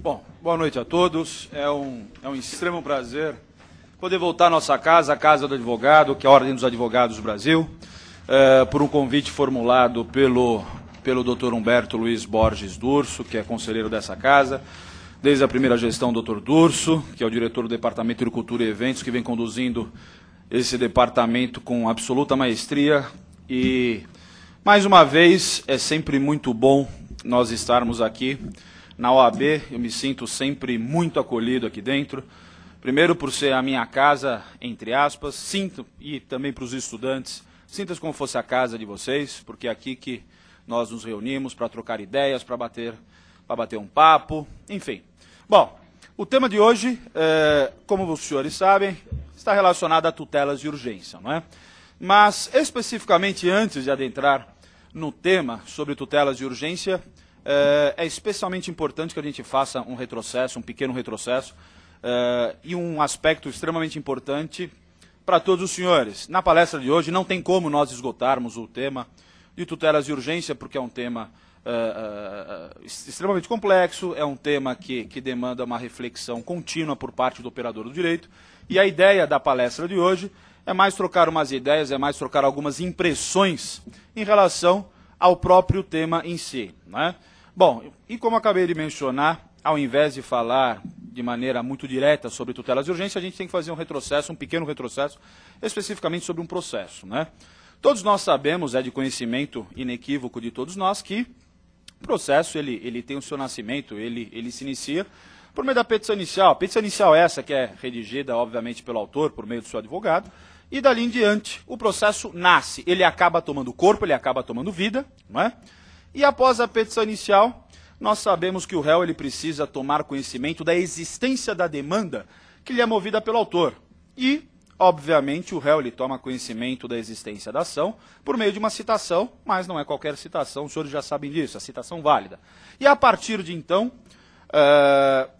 Bom, boa noite a todos. É um extremo prazer poder voltar à nossa casa, a Casa do Advogado, que é a Ordem dos Advogados do Brasil, por um convite formulado pelo Dr. Humberto Luiz Borges Durso, que é conselheiro dessa casa, desde a primeira gestão do Dr. Durso, que é o diretor do Departamento de Cultura e Eventos, que vem conduzindo esse departamento com absoluta maestria. E, mais uma vez, é sempre muito bom nós estarmos aqui na OAB. Eu me sinto sempre muito acolhido aqui dentro. Primeiro, por ser a minha casa, entre aspas, sinto, e também para os estudantes, sinta-se como fosse a casa de vocês, porque é aqui que nós nos reunimos para trocar ideias, para bater um papo, enfim. Bom, o tema de hoje, como os senhores sabem, está relacionado a tutelas de urgência, não é? Mas, especificamente, antes de adentrar no tema sobre tutelas de urgência, é especialmente importante que a gente faça um retrocesso, um pequeno retrocesso, e um aspecto extremamente importante para todos os senhores. Na palestra de hoje não tem como nós esgotarmos o tema de tutelas de urgência, porque é um tema extremamente complexo, é um tema que demanda uma reflexão contínua por parte do operador do direito, e a ideia da palestra de hoje é mais trocar umas ideias, é mais trocar algumas impressões em relação ao próprio tema em si, não é? Bom, e como acabei de mencionar, ao invés de falar de maneira muito direta sobre tutelas de urgência, a gente tem que fazer um retrocesso, um pequeno retrocesso, especificamente sobre um processo, né? Todos nós sabemos, é de conhecimento inequívoco de todos nós, que o processo ele tem o seu nascimento, ele se inicia por meio da petição inicial. A petição inicial é essa que é redigida, obviamente, pelo autor, por meio do seu advogado, e dali em diante o processo nasce, ele acaba tomando corpo, ele acaba tomando vida, não é? E após a petição inicial, nós sabemos que o réu ele precisa tomar conhecimento da existência da demanda que lhe é movida pelo autor. E, obviamente, o réu ele toma conhecimento da existência da ação por meio de uma citação, mas não é qualquer citação, os senhores já sabem disso, a citação válida. E a partir de então,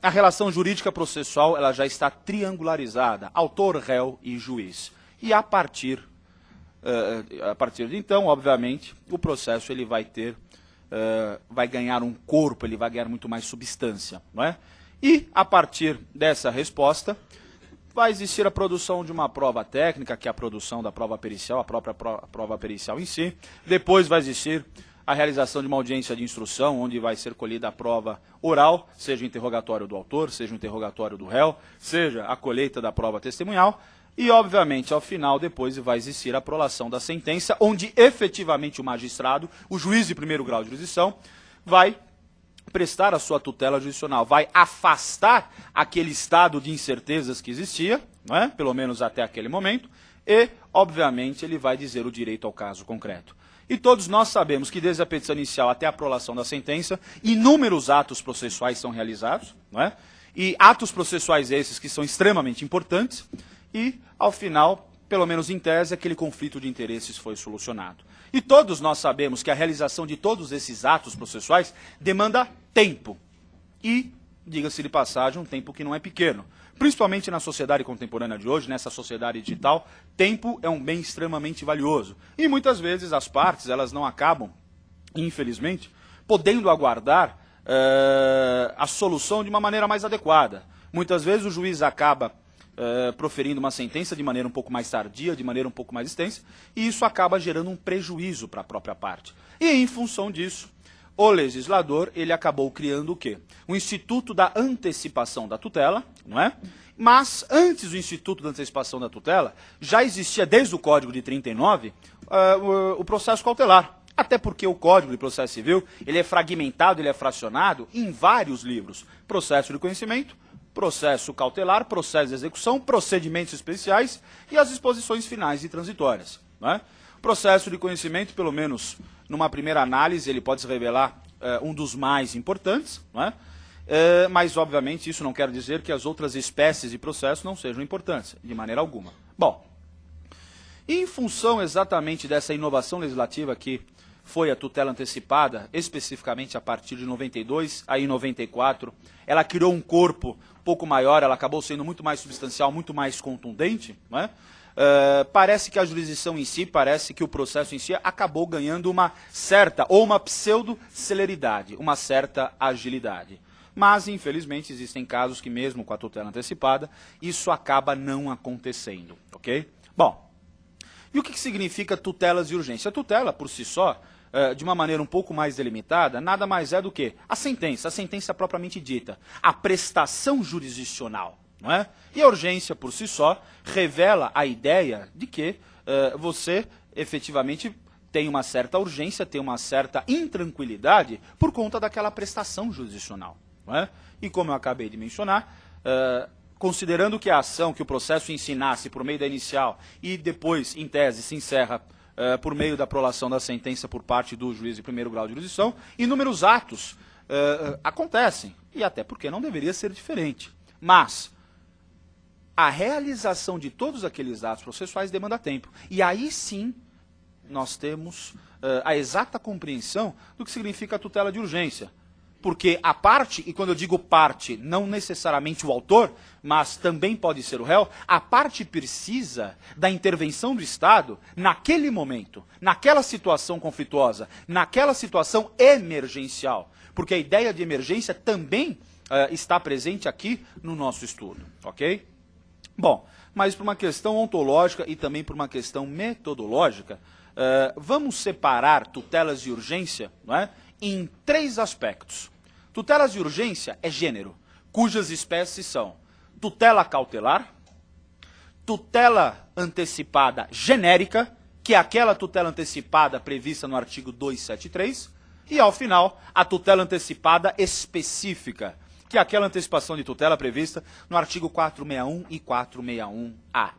a relação jurídica processual ela já está triangularizada, autor, réu e juiz. E a partir de então, obviamente, o processo ele vai ganhar um corpo, ele vai ganhar muito mais substância, não é? E, a partir dessa resposta, vai existir a produção de uma prova técnica, que é a produção da prova pericial, a própria prova pericial em si. Depois vai existir a realização de uma audiência de instrução, onde vai ser colhida a prova oral, seja o interrogatório do autor, seja o interrogatório do réu, seja a colheita da prova testemunhal. E, obviamente, ao final, depois vai existir a prolação da sentença, onde efetivamente o magistrado, o juiz de primeiro grau de jurisdição, vai prestar a sua tutela jurisdicional, vai afastar aquele estado de incertezas que existia, não é? Pelo menos até aquele momento, e, obviamente, ele vai dizer o direito ao caso concreto. E todos nós sabemos que desde a petição inicial até a prolação da sentença, inúmeros atos processuais são realizados, não é? E atos processuais esses que são extremamente importantes, e, ao final, pelo menos em tese, aquele conflito de interesses foi solucionado. E todos nós sabemos que a realização de todos esses atos processuais demanda tempo. E, diga-se de passagem, um tempo que não é pequeno. Principalmente na sociedade contemporânea de hoje, nessa sociedade digital, tempo é um bem extremamente valioso. E muitas vezes as partes elas não acabam, infelizmente, podendo aguardar a solução de uma maneira mais adequada. Muitas vezes o juiz acaba proferindo uma sentença de maneira um pouco mais tardia, de maneira um pouco mais extensa, e isso acaba gerando um prejuízo para a própria parte. E, em função disso, o legislador ele acabou criando o quê? O Instituto da Antecipação da Tutela, não é? Mas, antes do Instituto da Antecipação da Tutela, já existia, desde o Código de 39, o processo cautelar. Até porque o Código de Processo Civil ele é fragmentado, ele é fracionado em vários livros. Processo de conhecimento, processo cautelar, processo de execução, procedimentos especiais e as disposições finais e transitórias, não é? Processo de conhecimento, pelo menos numa primeira análise, ele pode se revelar um dos mais importantes, não é? Mas, obviamente, isso não quer dizer que as outras espécies de processo não sejam importantes, de maneira alguma. Bom, em função exatamente dessa inovação legislativa que foi a tutela antecipada, especificamente a partir de 92, aí em 94, ela criou um corpo um pouco maior, ela acabou sendo muito mais substancial, muito mais contundente, não é? Parece que a jurisdição em si, parece que o processo em si acabou ganhando uma certa, ou uma pseudo-celeridade, uma certa agilidade. Mas, infelizmente, existem casos que mesmo com a tutela antecipada, isso acaba não acontecendo, ok? Bom, e o que significa tutelas de urgência? A tutela, por si só, de uma maneira um pouco mais delimitada, nada mais é do que a sentença propriamente dita, a prestação jurisdicional, não é? E a urgência, por si só, revela a ideia de que você, efetivamente, tem uma certa urgência, tem uma certa intranquilidade por conta daquela prestação jurisdicional, não é? E como eu acabei de mencionar, considerando que a ação, que o processo ensinasse por meio da inicial e depois, em tese, se encerra por meio da prolação da sentença por parte do juiz de primeiro grau de jurisdição, inúmeros atos acontecem, e até porque não deveria ser diferente. Mas a realização de todos aqueles atos processuais demanda tempo. E aí sim nós temos a exata compreensão do que significa a tutela de urgência. Porque a parte, e quando eu digo parte, não necessariamente o autor, mas também pode ser o réu, a parte precisa da intervenção do Estado naquele momento, naquela situação conflituosa, naquela situação emergencial. Porque a ideia de emergência também está presente aqui no nosso estudo, ok? Bom, mas por uma questão ontológica e também por uma questão metodológica, vamos separar tutelas de urgência, não é, em 3 aspectos. Tutelas de urgência é gênero, cujas espécies são tutela cautelar, tutela antecipada genérica, que é aquela tutela antecipada prevista no artigo 273, e, ao final, a tutela antecipada específica, que é aquela antecipação de tutela prevista no artigo 461 e 461-A.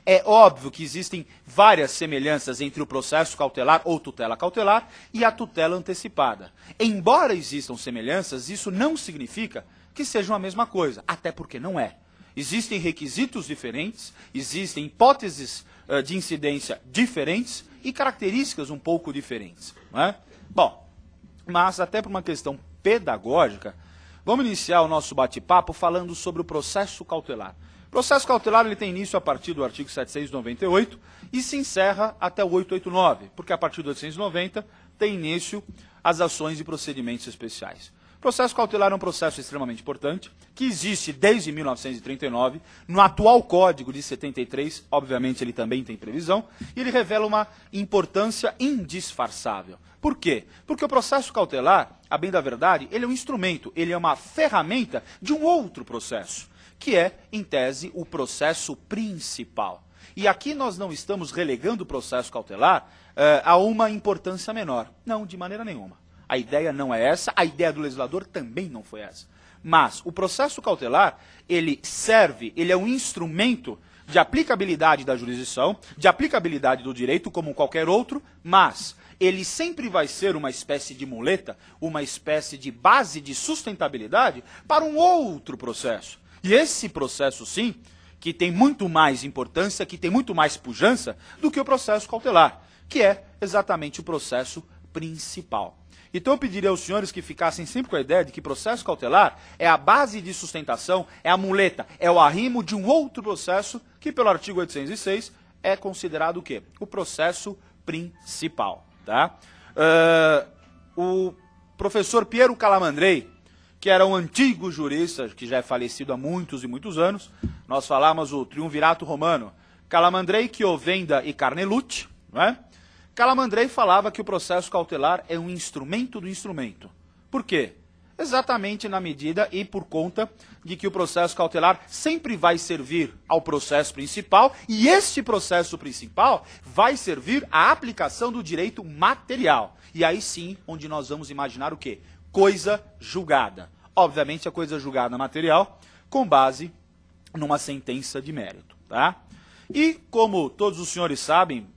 É óbvio que existem várias semelhanças entre o processo cautelar ou tutela cautelar e a tutela antecipada. Embora existam semelhanças, isso não significa que sejam a mesma coisa, até porque não é. Existem requisitos diferentes, existem hipóteses de incidência diferentes e características um pouco diferentes, não é? Bom, mas até por uma questão pedagógica, vamos iniciar o nosso bate-papo falando sobre o processo cautelar. O processo cautelar ele tem início a partir do artigo 798 e se encerra até o 889, porque a partir do 890 tem início as ações e procedimentos especiais. O processo cautelar é um processo extremamente importante, que existe desde 1939, no atual Código de 73, obviamente ele também tem previsão, e ele revela uma importância indisfarçável. Por quê? Porque o processo cautelar, a bem da verdade, ele é um instrumento, ele é uma ferramenta de um outro processo, que é, em tese, o processo principal. E aqui nós não estamos relegando o processo cautelar a uma importância menor. Não, de maneira nenhuma. A ideia não é essa, a ideia do legislador também não foi essa. Mas o processo cautelar, ele serve, ele é um instrumento de aplicabilidade da jurisdição, de aplicabilidade do direito como qualquer outro, mas ele sempre vai ser uma espécie de muleta, uma espécie de base de sustentabilidade para um outro processo. E esse processo, sim, que tem muito mais importância, que tem muito mais pujança do que o processo cautelar, que é exatamente o processo principal. Então eu pediria aos senhores que ficassem sempre com a ideia de que processo cautelar é a base de sustentação, é a muleta, é o arrimo de um outro processo que, pelo artigo 806, é considerado o quê? O processo principal. Tá? O professor Piero Calamandrei, que era um antigo jurista, que já é falecido há muitos e muitos anos, nós falamos o triunvirato romano, Calamandrei, Chiovenda e Carnelucci, não é? Calamandrei falava que o processo cautelar é um instrumento do instrumento. Por quê? Exatamente na medida e por conta de que o processo cautelar sempre vai servir ao processo principal e este processo principal vai servir à aplicação do direito material. E aí sim, onde nós vamos imaginar o quê? Coisa julgada. Obviamente a coisa julgada material com base numa sentença de mérito. Tá? E como todos os senhores sabem,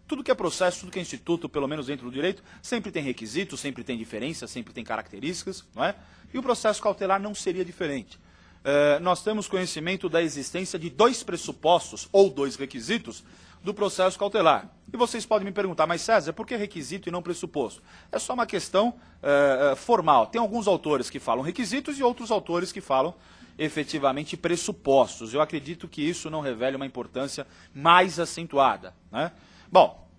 tudo que é processo, tudo que é instituto, pelo menos dentro do direito, sempre tem requisitos, sempre tem diferenças, sempre tem características, não é? E o processo cautelar não seria diferente. Nós temos conhecimento da existência de 2 pressupostos ou 2 requisitos do processo cautelar. E vocês podem me perguntar, mas César, por que requisito e não pressuposto? É só uma questão formal. Tem alguns autores que falam requisitos e outros autores que falam efetivamente pressupostos. Eu acredito que isso não revela uma importância mais acentuada, né? Bom,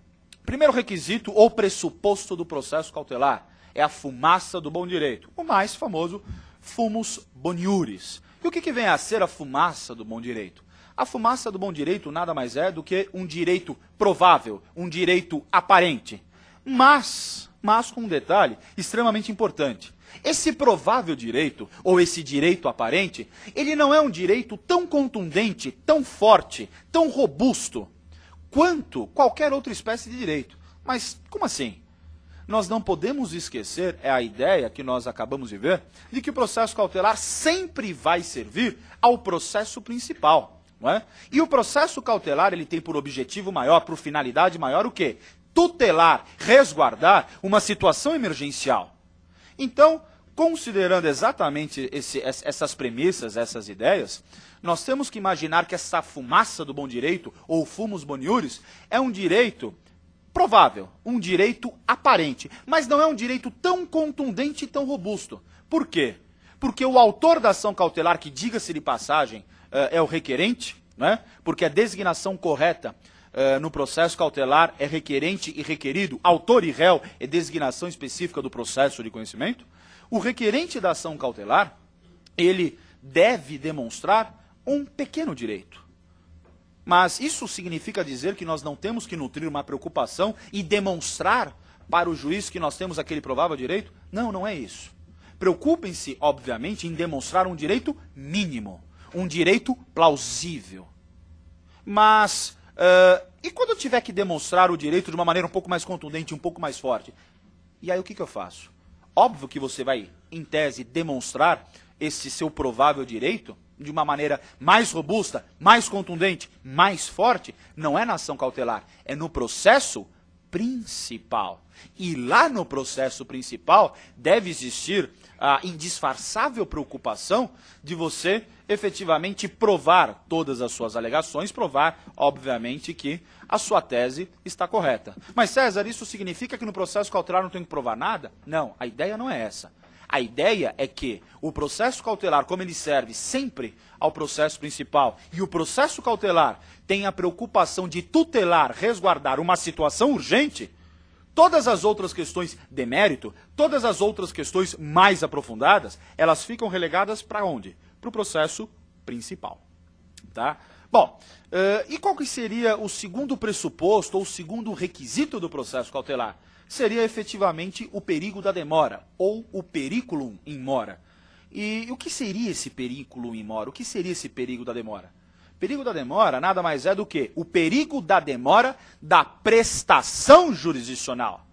primeiro requisito ou pressuposto do processo cautelar é a fumaça do bom direito, o mais famoso fumus boniuris. E o que vem a ser a fumaça do bom direito? A fumaça do bom direito nada mais é do que um direito provável, um direito aparente. Mas com um detalhe extremamente importante. Esse provável direito, ou esse direito aparente, ele não é um direito tão contundente, tão forte, tão robusto, quanto qualquer outra espécie de direito. Mas como assim? Nós não podemos esquecer, é a ideia que nós acabamos de ver, de que o processo cautelar sempre vai servir ao processo principal. Não é? E o processo cautelar ele tem por objetivo maior, por finalidade maior, o quê? Tutelar, resguardar uma situação emergencial. Então, considerando exatamente essas premissas, essas ideias, nós temos que imaginar que essa fumaça do bom direito, ou fumus boniuris, é um direito provável, um direito aparente, mas não é um direito tão contundente e tão robusto. Por quê? Porque o autor da ação cautelar, que diga-se de passagem, é o requerente, né? Porque a designação correta no processo cautelar é requerente e requerido, autor e réu é designação específica do processo de conhecimento. O requerente da ação cautelar, ele deve demonstrar um pequeno direito. Mas isso significa dizer que nós não temos que nutrir uma preocupação e demonstrar para o juiz que nós temos aquele provável direito? Não, não é isso. Preocupem-se, obviamente, em demonstrar um direito mínimo, um direito plausível. Mas, e quando eu tiver que demonstrar o direito de uma maneira um pouco mais contundente, um pouco mais forte? E aí o que eu faço? Óbvio que você vai, em tese, demonstrar esse seu provável direito de uma maneira mais robusta, mais contundente, mais forte, não é na ação cautelar, é no processo principal. E lá no processo principal deve existir a indisfarçável preocupação de você efetivamente provar todas as suas alegações, provar, obviamente, que a sua tese está correta. Mas, César, isso significa que no processo cautelar não tem que provar nada? Não, a ideia não é essa. A ideia é que o processo cautelar, como ele serve sempre ao processo principal, e o processo cautelar tem a preocupação de tutelar, resguardar uma situação urgente, todas as outras questões de mérito, todas as outras questões mais aprofundadas, elas ficam relegadas para onde? Para o processo principal. Tá? Bom, e qual que seria o segundo pressuposto ou o segundo requisito do processo cautelar? Seria efetivamente o perigo da demora, ou o periculum in mora. E o que seria esse periculum in mora? O que seria esse perigo da demora? Perigo da demora nada mais é do que o perigo da demora da prestação jurisdicional.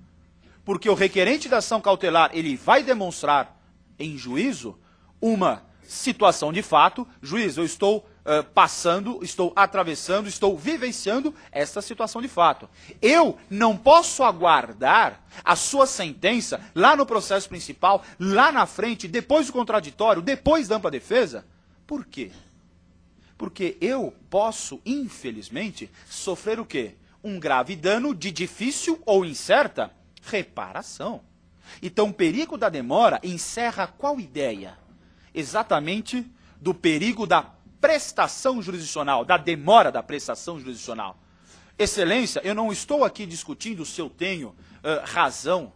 Porque o requerente da ação cautelar, ele vai demonstrar em juízo uma situação de fato. Juiz, eu estou passando, estou atravessando, estou vivenciando esta situação de fato. Eu não posso aguardar a sua sentença lá no processo principal, lá na frente, depois do contraditório, depois da ampla defesa. Por quê? Porque eu posso, infelizmente, sofrer o quê? Um grave dano de difícil ou incerta reparação. Então, o perigo da demora encerra qual ideia? Exatamente do perigo da prestação jurisdicional, da demora da prestação jurisdicional. Excelência, eu não estou aqui discutindo se eu tenho razão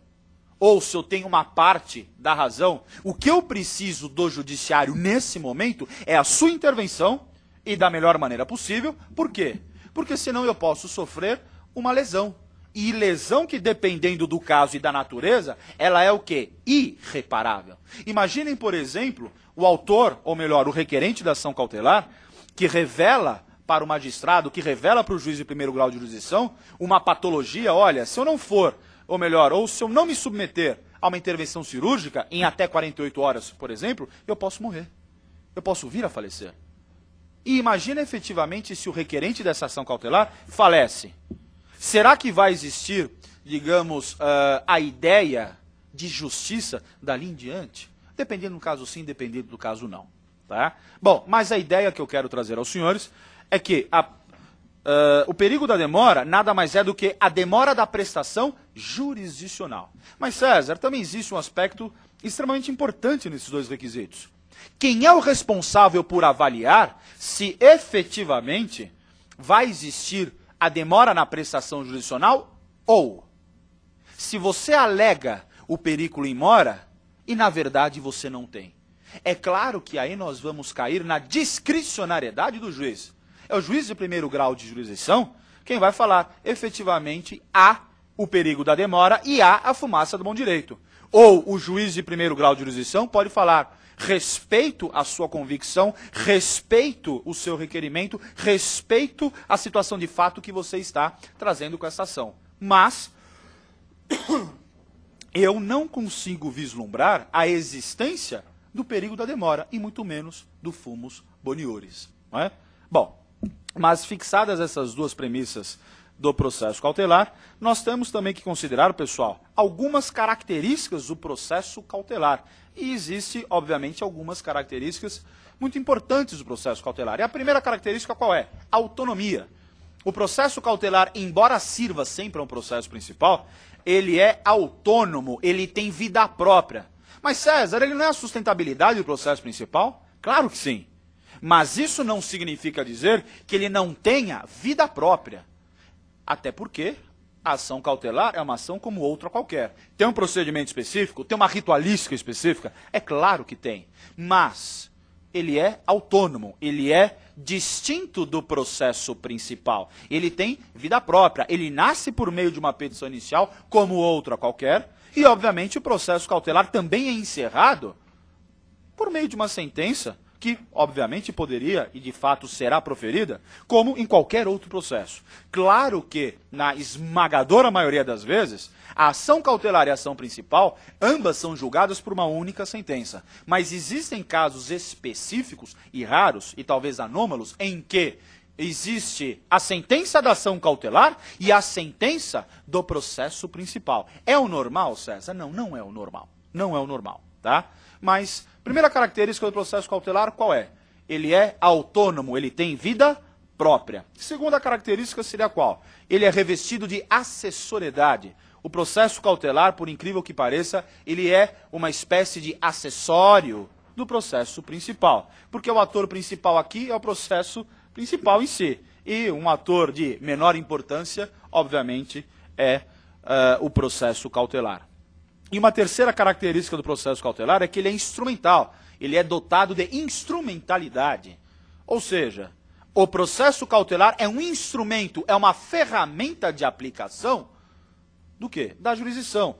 ou se eu tenho uma parte da razão. O que eu preciso do judiciário nesse momento é a sua intervenção e da melhor maneira possível. Por quê? Porque senão eu posso sofrer uma lesão. E lesão que, dependendo do caso e da natureza, ela é o quê? Irreparável. Imaginem, por exemplo, o autor, ou melhor, o requerente da ação cautelar, que revela para o magistrado, que revela para o juiz de primeiro grau de jurisdição, uma patologia. Olha, se eu não for, ou melhor, ou se eu não me submeter a uma intervenção cirúrgica em até 48 horas, por exemplo, eu posso morrer. Eu posso vir a falecer. E imagina efetivamente se o requerente dessa ação cautelar falece. Será que vai existir, digamos, a ideia de justiça dali em diante? Dependendo do caso sim, dependendo do caso não. Tá? Bom, mas a ideia que eu quero trazer aos senhores é que o perigo da demora nada mais é do que a demora da prestação jurisdicional. Mas, César, também existe um aspecto extremamente importante nesses dois requisitos. Quem é o responsável por avaliar se efetivamente vai existir a demora na prestação jurisdicional ou se você alega o periculum in mora e na verdade você não tem? É claro que aí nós vamos cair na discricionariedade do juiz. É o juiz de primeiro grau de jurisdição quem vai falar, efetivamente, há o perigo da demora e há a fumaça do bom direito. Ou o juiz de primeiro grau de jurisdição pode falar, respeito a sua convicção, respeito o seu requerimento, respeito a situação de fato que você está trazendo com essa ação. Mas eu não consigo vislumbrar a existência do perigo da demora, e muito menos do fumus boniuris. Não é? Bom, mas fixadas essas duas premissas do processo cautelar, nós temos também que considerar, pessoal, algumas características do processo cautelar. E existe, obviamente, algumas características muito importantes do processo cautelar. E a primeira característica qual é? Autonomia. O processo cautelar, embora sirva sempre a um processo principal, ele é autônomo, ele tem vida própria. Mas, César, ele não é a sustentabilidade do processo principal? Claro que sim. Mas isso não significa dizer que ele não tenha vida própria. Até porque a ação cautelar é uma ação como outra qualquer. Tem um procedimento específico? Tem uma ritualística específica? É claro que tem. Mas ele é autônomo, ele é distinto do processo principal. Ele tem vida própria, ele nasce por meio de uma petição inicial, como outra qualquer, e obviamente o processo cautelar também é encerrado por meio de uma sentença, que obviamente poderia e de fato será proferida, como em qualquer outro processo. Claro que, na esmagadora maioria das vezes, a ação cautelar e a ação principal, ambas são julgadas por uma única sentença. Mas existem casos específicos e raros, e talvez anômalos, em que existe a sentença da ação cautelar e a sentença do processo principal. É o normal, César? Não, não é o normal. Não é o normal, tá? Mas, primeira característica do processo cautelar, qual é? Ele é autônomo, ele tem vida própria. Segunda característica seria qual? Ele é revestido de acessoriedade. O processo cautelar, por incrível que pareça, ele é uma espécie de acessório do processo principal. Porque o ator principal aqui é o processo principal em si. E um ator de menor importância, obviamente, é o processo cautelar. E uma terceira característica do processo cautelar é que ele é instrumental, ele é dotado de instrumentalidade. Ou seja, o processo cautelar é um instrumento, é uma ferramenta de aplicação do quê? Da jurisdição.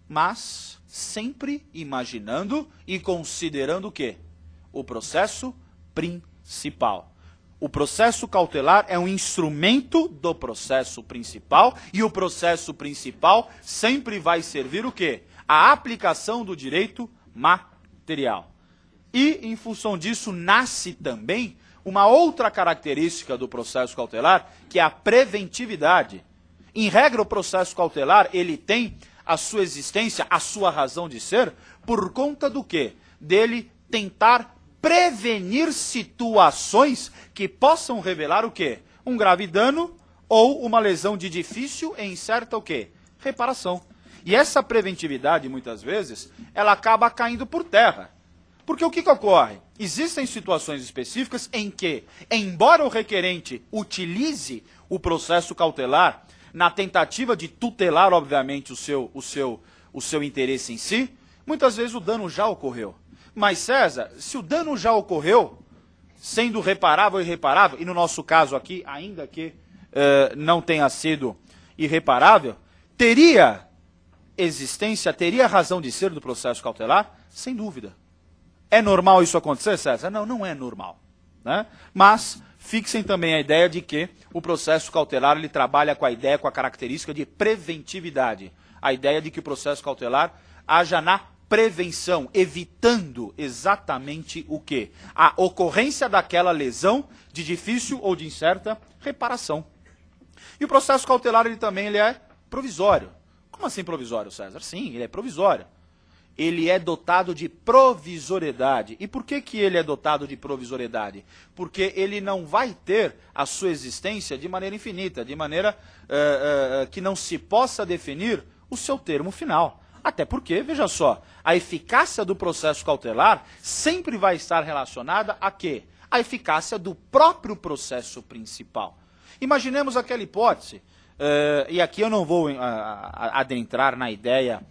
Mas sempre imaginando e considerando o quê? O processo principal. O processo cautelar é um instrumento do processo principal e o processo principal sempre vai servir o quê? A aplicação do direito material. E, em função disso, nasce também uma outra característica do processo cautelar, que é a preventividade. Em regra, o processo cautelar, ele tem a sua existência, a sua razão de ser, por conta do quê? Dele tentar prevenir situações que possam revelar o quê? Um grave dano ou uma lesão de difícil e incerta o quê? Reparação. E essa preventividade, muitas vezes, ela acaba caindo por terra. Porque o que ocorre? Existem situações específicas em que, embora o requerente utilize o processo cautelar na tentativa de tutelar, obviamente, o seu interesse em si, muitas vezes o dano já ocorreu. Mas, César, se o dano já ocorreu, sendo reparável e irreparável, e no nosso caso aqui, ainda que não tenha sido irreparável, teria existência, teria razão de ser do processo cautelar? Sem dúvida. É normal isso acontecer, César? Não, não é normal. Né? Mas fixem também a ideia de que o processo cautelar ele trabalha com a ideia, com a característica de preventividade. A ideia de que o processo cautelar haja na prevenção, evitando exatamente o quê? A ocorrência daquela lesão de difícil ou de incerta reparação. E o processo cautelar ele também ele é provisório. Como assim provisório, César? Sim, ele é provisório. Ele é dotado de provisoriedade. E por que ele é dotado de provisoriedade? Porque ele não vai ter a sua existência de maneira infinita, de maneira que não se possa definir o seu termo final. Até porque, veja só, a eficácia do processo cautelar sempre vai estar relacionada a quê? A eficácia do próprio processo principal. Imaginemos aquela hipótese, e aqui eu não vou adentrar na ideia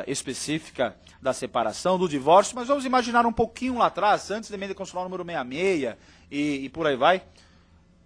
específica da separação, do divórcio, mas vamos imaginar um pouquinho lá atrás, antes da emenda constitucional número 66 e por aí vai.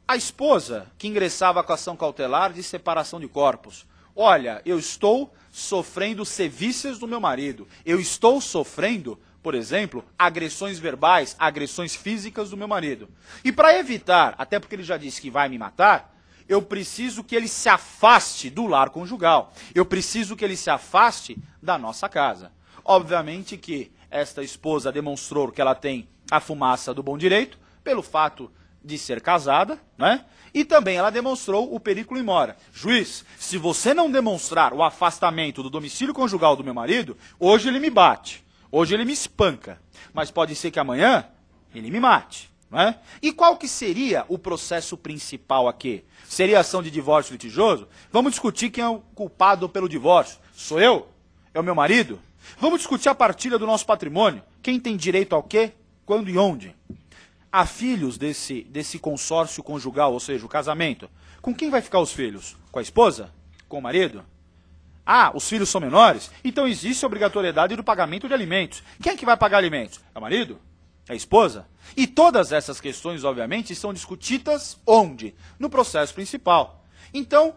A esposa que ingressava com a ação cautelar de separação de corpos. Olha, eu estou sofrendo sevícias do meu marido, eu estou sofrendo, por exemplo, agressões verbais, agressões físicas do meu marido. E para evitar, até porque ele já disse que vai me matar, eu preciso que ele se afaste do lar conjugal. Eu preciso que ele se afaste da nossa casa. Obviamente que esta esposa demonstrou que ela tem a fumaça do bom direito, pelo fato de ser casada, né? E também ela demonstrou o periculo in mora. Juiz, se você não demonstrar o afastamento do domicílio conjugal do meu marido, hoje ele me bate, hoje ele me espanca, mas pode ser que amanhã ele me mate. Né? E qual que seria o processo principal aqui? Seria ação de divórcio litigioso? Vamos discutir quem é o culpado pelo divórcio. Sou eu? É o meu marido? Vamos discutir a partilha do nosso patrimônio. Quem tem direito ao quê? Quando e onde? Há filhos desse consórcio conjugal, ou seja, o casamento. Com quem vai ficar os filhos? Com a esposa? Com o marido? Ah, os filhos são menores? Então existe a obrigatoriedade do pagamento de alimentos. Quem é que vai pagar alimentos? É o marido? É a esposa? E todas essas questões, obviamente, são discutidas onde? No processo principal. Então,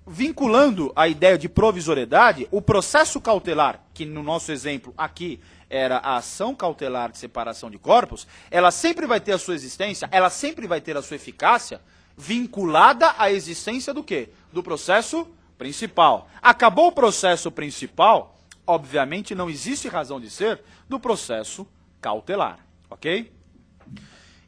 vinculando a ideia de provisoriedade, o processo cautelar, que no nosso exemplo aqui era a ação cautelar de separação de corpos, ela sempre vai ter a sua existência, ela sempre vai ter a sua eficácia vinculada à existência do quê? Do processo principal. Acabou o processo principal, obviamente não existe razão de ser do processo cautelar, ok?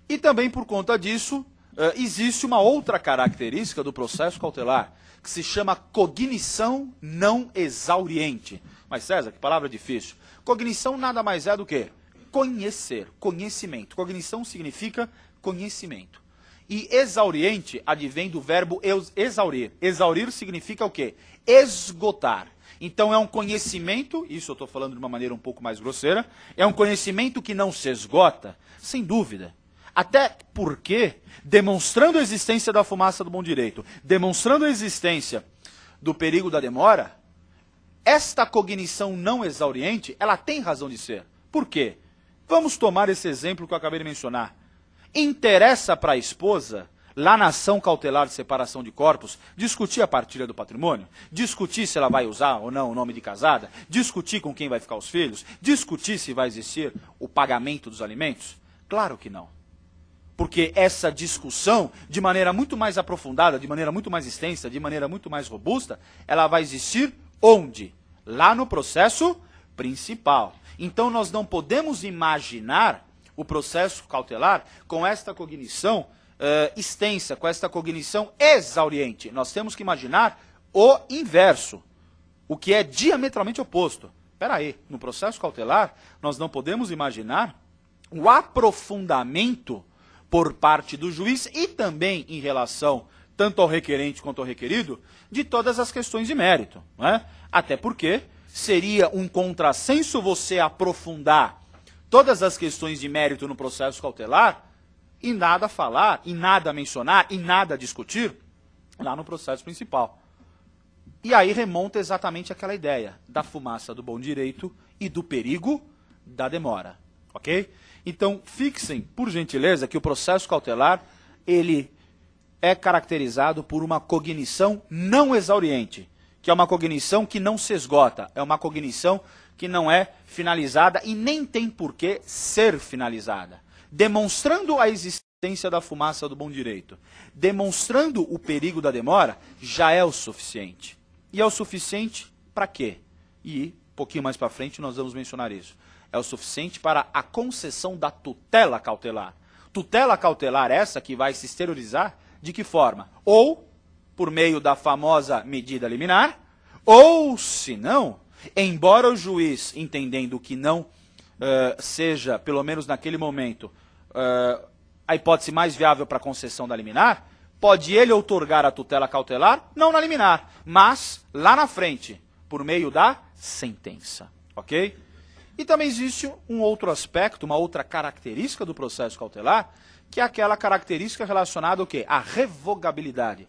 E também por conta disso, existe uma outra característica do processo cautelar, que se chama cognição não exauriente. Mas César, que palavra difícil. Cognição nada mais é do que conhecer, conhecimento. Cognição significa conhecimento. E exauriente advém do verbo exaurir. Exaurir significa o quê? Esgotar. Então é um conhecimento, isso eu estou falando de uma maneira um pouco mais grosseira, é um conhecimento que não se esgota, sem dúvida. Até porque, demonstrando a existência da fumaça do bom direito, demonstrando a existência do perigo da demora, esta cognição não exauriente, ela tem razão de ser. Por quê? Vamos tomar esse exemplo que eu acabei de mencionar. Interessa para a esposa, lá na ação cautelar de separação de corpos, discutir a partilha do patrimônio, discutir se ela vai usar ou não o nome de casada, discutir com quem vai ficar os filhos, discutir se vai existir o pagamento dos alimentos? Claro que não. Porque essa discussão, de maneira muito mais aprofundada, de maneira muito mais extensa, de maneira muito mais robusta, ela vai existir onde? Lá no processo principal. Então nós não podemos imaginar o processo cautelar com esta cognição extensa, com esta cognição exauriente. Nós temos que imaginar o inverso, o que é diametralmente oposto. Espera aí, no processo cautelar, nós não podemos imaginar o aprofundamento por parte do juiz e também em relação tanto ao requerente quanto ao requerido, de todas as questões de mérito. Não é? Até porque seria um contrassenso você aprofundar todas as questões de mérito no processo cautelar e nada falar, e nada mencionar, e nada discutir lá no processo principal. E aí remonta exatamente aquela ideia da fumaça do bom direito e do perigo da demora. Ok? Então, fixem, por gentileza, que o processo cautelar, ele é caracterizado por uma cognição não exauriente, que é uma cognição que não se esgota, é uma cognição que não é finalizada e nem tem por que ser finalizada. Demonstrando a existência da fumaça do bom direito, demonstrando o perigo da demora, já é o suficiente. E é o suficiente para quê? E, um pouquinho mais para frente, nós vamos mencionar isso. É o suficiente para a concessão da tutela cautelar. Tutela cautelar essa que vai se exteriorizar de que forma? Ou por meio da famosa medida liminar, ou, se não, embora o juiz, entendendo que não seja, pelo menos naquele momento, a hipótese mais viável para a concessão da liminar, pode ele outorgar a tutela cautelar, não na liminar, mas lá na frente, por meio da sentença. Ok? E também existe um outro aspecto, uma outra característica do processo cautelar, que é aquela característica relacionada ao quê? À revogabilidade.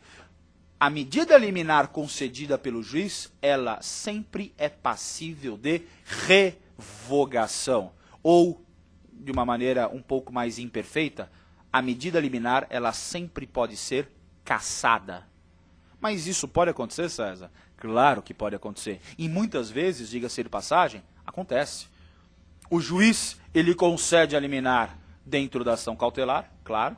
A medida liminar concedida pelo juiz, ela sempre é passível de revogação. Ou, de uma maneira um pouco mais imperfeita, a medida liminar, ela sempre pode ser cassada. Mas isso pode acontecer, César? Claro que pode acontecer. E muitas vezes, diga-se de passagem, acontece. O juiz, ele concede a liminar dentro da ação cautelar, claro.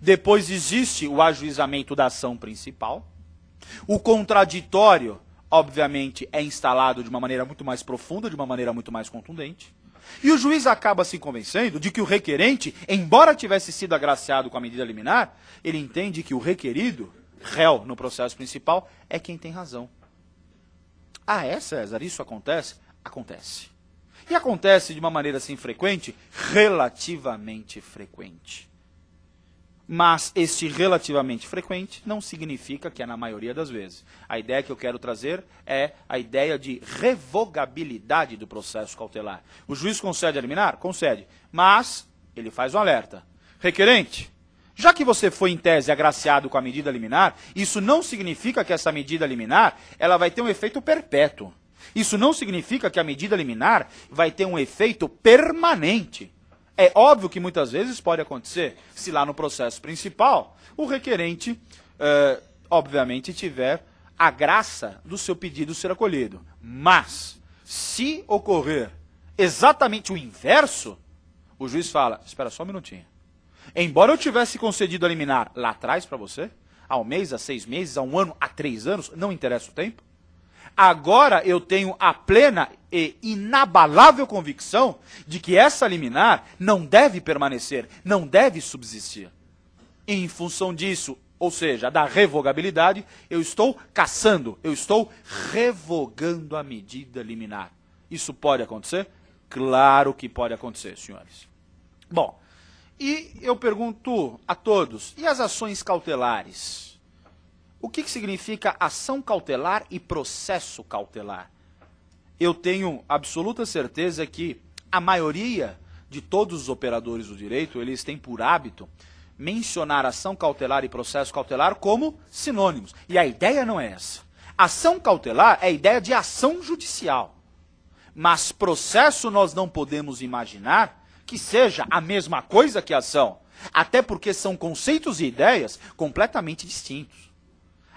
Depois existe o ajuizamento da ação principal. O contraditório, obviamente, é instalado de uma maneira muito mais profunda, de uma maneira muito mais contundente. E o juiz acaba se convencendo de que o requerente, embora tivesse sido agraciado com a medida liminar, ele entende que o requerido, réu no processo principal, é quem tem razão. Ah, é, César? Isso acontece? Acontece. E acontece de uma maneira assim frequente? Relativamente frequente. Mas este relativamente frequente não significa que é na maioria das vezes. A ideia que eu quero trazer é a ideia de revogabilidade do processo cautelar. O juiz concede a liminar? Concede. Mas ele faz um alerta. Requerente, já que você foi em tese agraciado com a medida liminar, isso não significa que essa medida liminar ela vai ter um efeito perpétuo. Isso não significa que a medida liminar vai ter um efeito permanente. É óbvio que muitas vezes pode acontecer, se lá no processo principal, o requerente, obviamente, tiver a graça do seu pedido ser acolhido. Mas, se ocorrer exatamente o inverso, o juiz fala, espera só um minutinho. Embora eu tivesse concedido a liminar lá atrás para você, há um mês, há 6 meses, há 1 ano, há 3 anos, não interessa o tempo, agora eu tenho a plena e inabalável convicção de que essa liminar não deve permanecer, não deve subsistir. E em função disso, ou seja, da revogabilidade, eu estou cassando, eu estou revogando a medida liminar. Isso pode acontecer? Claro que pode acontecer, senhores. Bom, e eu pergunto a todos, e as ações cautelares? O que significa ação cautelar e processo cautelar? Eu tenho absoluta certeza que a maioria de todos os operadores do direito, eles têm por hábito mencionar ação cautelar e processo cautelar como sinônimos. E a ideia não é essa. Ação cautelar é a ideia de ação judicial. Mas processo nós não podemos imaginar que seja a mesma coisa que ação. Até porque são conceitos e ideias completamente distintos.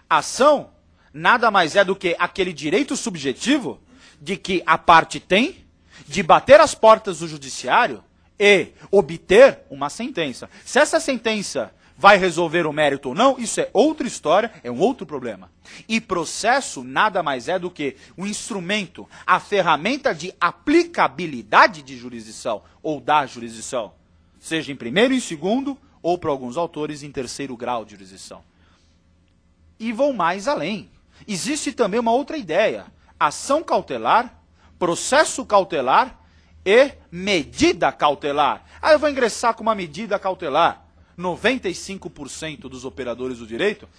Ação nada mais é do que aquele direito subjetivo de que a parte tem de bater as portas do judiciário e obter uma sentença. Se essa sentença vai resolver o mérito ou não, isso é outra história, é um outro problema. E processo nada mais é do que o instrumento, a ferramenta de aplicabilidade de jurisdição ou da jurisdição, seja em primeiro e em segundo, ou para alguns autores em terceiro grau de jurisdição. E vou mais além. Existe também uma outra ideia. Ação cautelar, processo cautelar e medida cautelar. Ah, eu vou ingressar com uma medida cautelar. 95% dos operadores do direito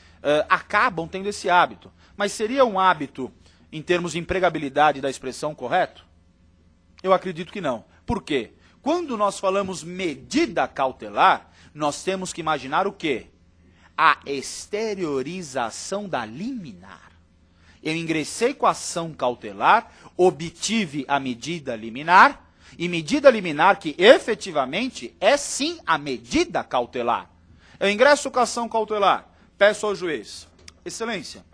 acabam tendo esse hábito. Mas seria um hábito, em termos de empregabilidade da expressão, correto? Eu acredito que não. Por quê? Quando nós falamos medida cautelar, nós temos que imaginar o quê? A exteriorização da liminar. Eu ingressei com a ação cautelar, obtive a medida liminar, e medida liminar que efetivamente é sim a medida cautelar. Eu ingresso com a ação cautelar, peço ao juiz, excelência,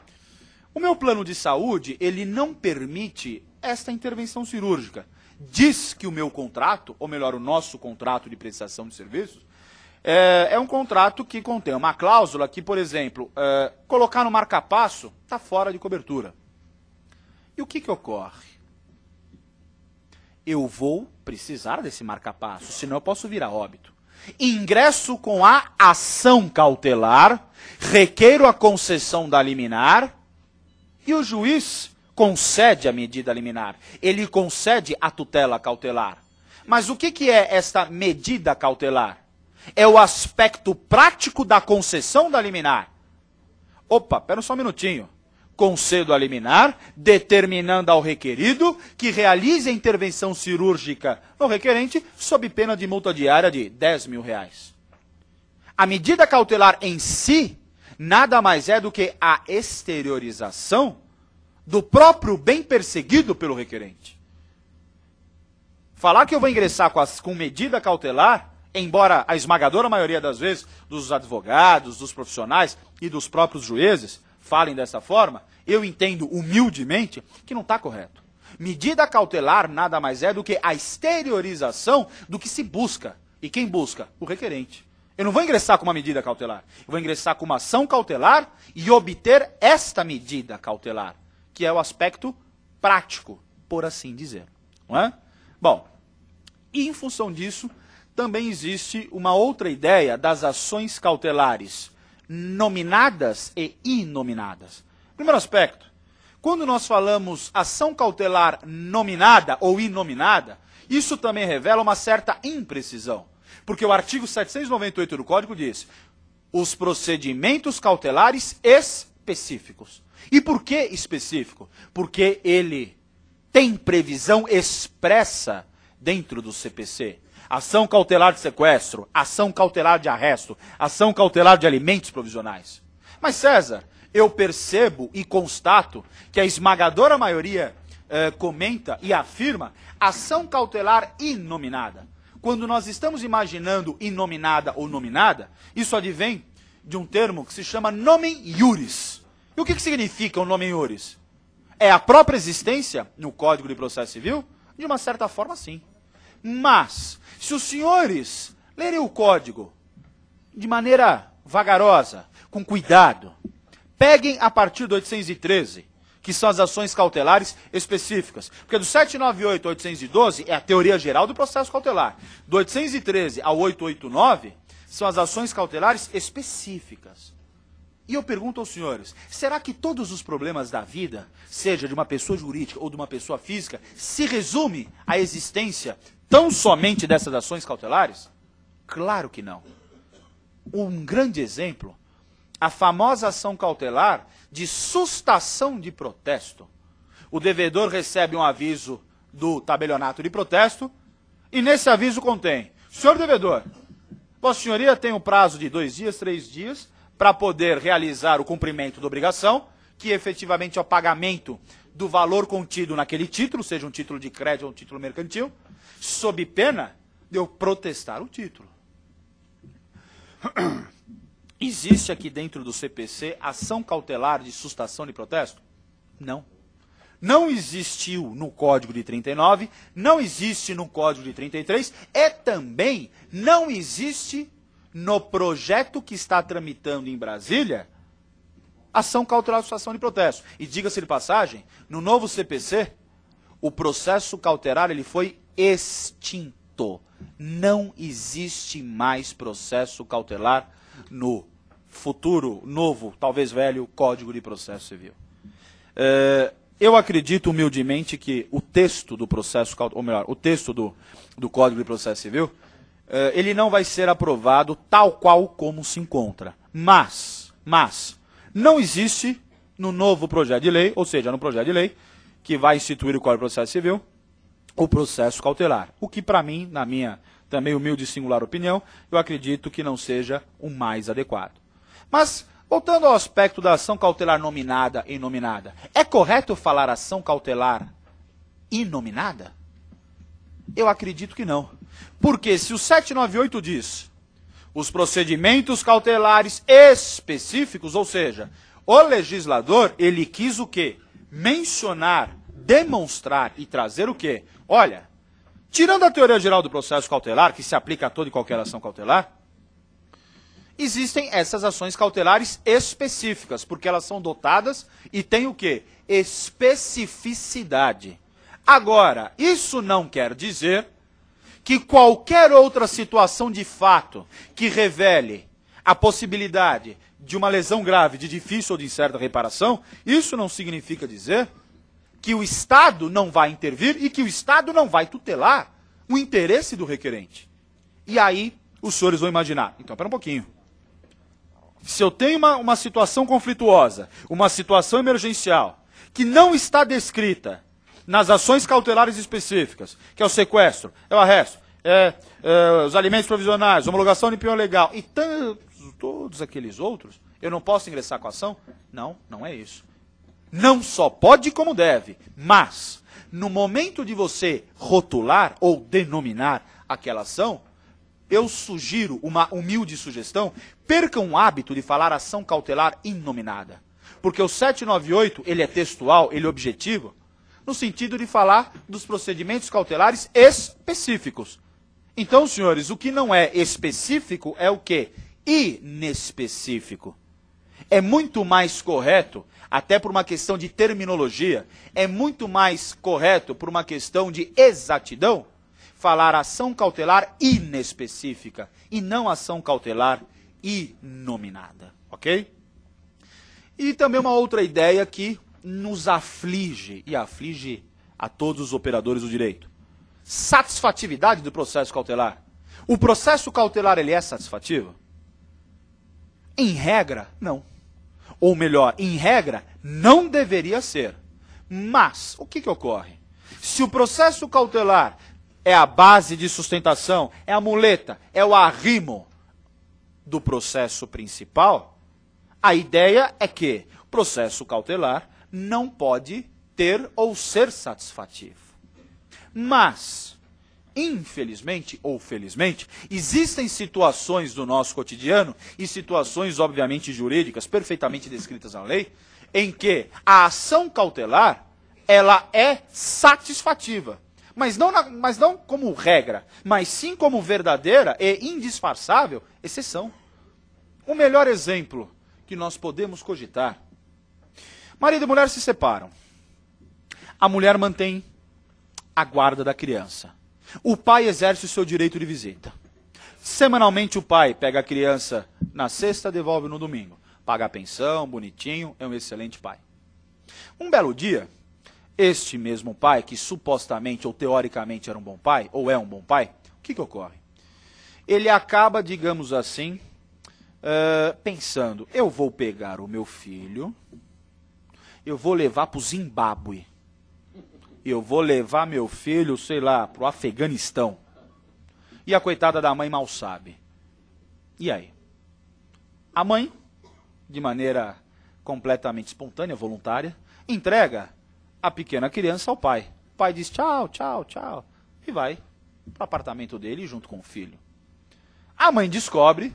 o meu plano de saúde, ele não permite esta intervenção cirúrgica. Diz que o meu contrato, ou melhor, o nosso contrato de prestação de serviços, é um contrato que contém uma cláusula que, por exemplo, colocar no marca-passo está fora de cobertura. E o que ocorre? Eu vou precisar desse marca-passo, senão eu posso vir a óbito. Ingresso com a ação cautelar, requeiro a concessão da liminar e o juiz concede a medida liminar. Ele concede a tutela cautelar. Mas o que é esta medida cautelar? É o aspecto prático da concessão da liminar. Opa, pera só um minutinho. Concedo a liminar, determinando ao requerido que realize a intervenção cirúrgica no requerente sob pena de multa diária de R$10 mil. A medida cautelar em si nada mais é do que a exteriorização do próprio bem perseguido pelo requerente. Falar que eu vou ingressar com medida cautelar, embora a esmagadora maioria das vezes dos advogados, dos profissionais e dos próprios juízes falem dessa forma, eu entendo humildemente que não está correto. Medida cautelar nada mais é do que a exteriorização do que se busca. E quem busca? O requerente. Eu não vou ingressar com uma medida cautelar. Eu vou ingressar com uma ação cautelar e obter esta medida cautelar, que é o aspecto prático, por assim dizer. Não é? Bom, e em função disso, também existe uma outra ideia das ações cautelares nominadas e inominadas. Primeiro aspecto, quando nós falamos ação cautelar nominada ou inominada, isso também revela uma certa imprecisão. Porque o artigo 798 do Código diz os procedimentos cautelares específicos. E por que específico? Porque ele tem previsão expressa dentro do CPC. Ação cautelar de sequestro, ação cautelar de arresto, ação cautelar de alimentos provisionais. Mas, César, eu percebo e constato que a esmagadora maioria comenta e afirma ação cautelar inominada. Quando nós estamos imaginando inominada ou nominada, isso advém de um termo que se chama nomen iuris. E o que significa o nomen iuris? É a própria existência, no Código de Processo Civil? De uma certa forma, sim. Mas, se os senhores lerem o Código de maneira vagarosa, com cuidado, peguem a partir do 813, que são as ações cautelares específicas. Porque do 798 ao 812 é a teoria geral do processo cautelar. Do 813 ao 889 são as ações cautelares específicas. E eu pergunto aos senhores, será que todos os problemas da vida, seja de uma pessoa jurídica ou de uma pessoa física, se resume à existência tão somente dessas ações cautelares? Claro que não. Um grande exemplo, a famosa ação cautelar de sustação de protesto. O devedor recebe um aviso do tabelionato de protesto e nesse aviso contém: senhor devedor, Vossa Senhoria tem um prazo de 2 dias, 3 dias, para poder realizar o cumprimento da obrigação, que efetivamente é o pagamento do valor contido naquele título, seja um título de crédito ou um título mercantil, sob pena de eu protestar o título. Existe aqui dentro do CPC ação cautelar de sustação de protesto? Não. Não existiu no Código de 39, não existe no Código de 33 e também não existe no projeto que está tramitando em Brasília ação cautelar de sustação de protesto. E diga-se de passagem, no novo CPC, o processo cautelar ele foi extinto. Não existe mais processo cautelar no futuro, novo, talvez velho, Código de Processo Civil. Eu acredito humildemente que o texto do processo, ou melhor, o texto do Código de Processo Civil, ele não vai ser aprovado tal qual como se encontra. Mas, não existe no novo projeto de lei, ou seja, no projeto de lei, que vai instituir o Código de Processo Civil, o processo cautelar. O que para mim, na minha também humilde e singular opinião, eu acredito que não seja o mais adequado. Mas, voltando ao aspecto da ação cautelar nominada e inominada, é correto falar ação cautelar inominada? Eu acredito que não. Porque se o 798 diz os procedimentos cautelares específicos, ou seja, o legislador, ele quis o quê? Mencionar, demonstrar e trazer o quê? Olha, tirando a teoria geral do processo cautelar, que se aplica a toda e qualquer ação cautelar, existem essas ações cautelares específicas, porque elas são dotadas e têm o quê? Especificidade. Agora, isso não quer dizer que qualquer outra situação de fato que revele a possibilidade de uma lesão grave, de difícil ou de incerta reparação, isso não significa dizer que o Estado não vai intervir e que o Estado não vai tutelar o interesse do requerente. E aí, os senhores vão imaginar, então, espera um pouquinho. Se eu tenho uma situação conflituosa, uma situação emergencial, que não está descrita nas ações cautelares específicas, que é o sequestro, é o arresto, os alimentos provisionais, homologação de penhor legal e todos aqueles outros, Eu não posso ingressar com a ação? Não, não é isso. Não só pode como deve, mas no momento de você rotular ou denominar aquela ação, eu sugiro uma humilde sugestão, perca o hábito de falar ação cautelar inominada. Porque o 798, ele é textual, ele é objetivo, no sentido de falar dos procedimentos cautelares específicos. Então, senhores, o que não é específico é o quê? Inespecífico. É muito mais correto, até por uma questão de terminologia, é muito mais correto por uma questão de exatidão, falar ação cautelar inespecífica e não ação cautelar inominada, ok? E também uma outra ideia que nos aflige, e aflige a todos os operadores do direito. Satisfatividade do processo cautelar. O processo cautelar, ele é satisfativo? Em regra, não. Ou melhor, em regra, não deveria ser. Mas, o que ocorre? Se o processo cautelar é a base de sustentação, é a muleta, é o arrimo do processo principal, a ideia é que o processo cautelar não pode ter ou ser satisfativo. Mas, infelizmente ou felizmente, existem situações do nosso cotidiano e situações, obviamente, jurídicas, perfeitamente descritas na lei, em que a ação cautelar, ela é satisfativa. Mas não como regra, mas sim como verdadeira e indisfarçável exceção. O melhor exemplo que nós podemos cogitar: marido e mulher se separam. A mulher mantém a guarda da criança. O pai exerce o seu direito de visita. Semanalmente o pai pega a criança na sexta, devolve no domingo. Paga a pensão, bonitinho, é um excelente pai. Um belo dia, este mesmo pai, que supostamente ou teoricamente era um bom pai, ou é um bom pai, o que ocorre? Ele acaba, digamos assim, pensando, eu vou pegar o meu filho, eu vou levar para o Zimbábue, eu vou levar meu filho, sei lá, para o Afeganistão. E a coitada da mãe mal sabe. E aí? A mãe, de maneira completamente espontânea, voluntária, entrega a pequena criança ao pai. O pai diz tchau, tchau, tchau, e vai para o apartamento dele junto com o filho. A mãe descobre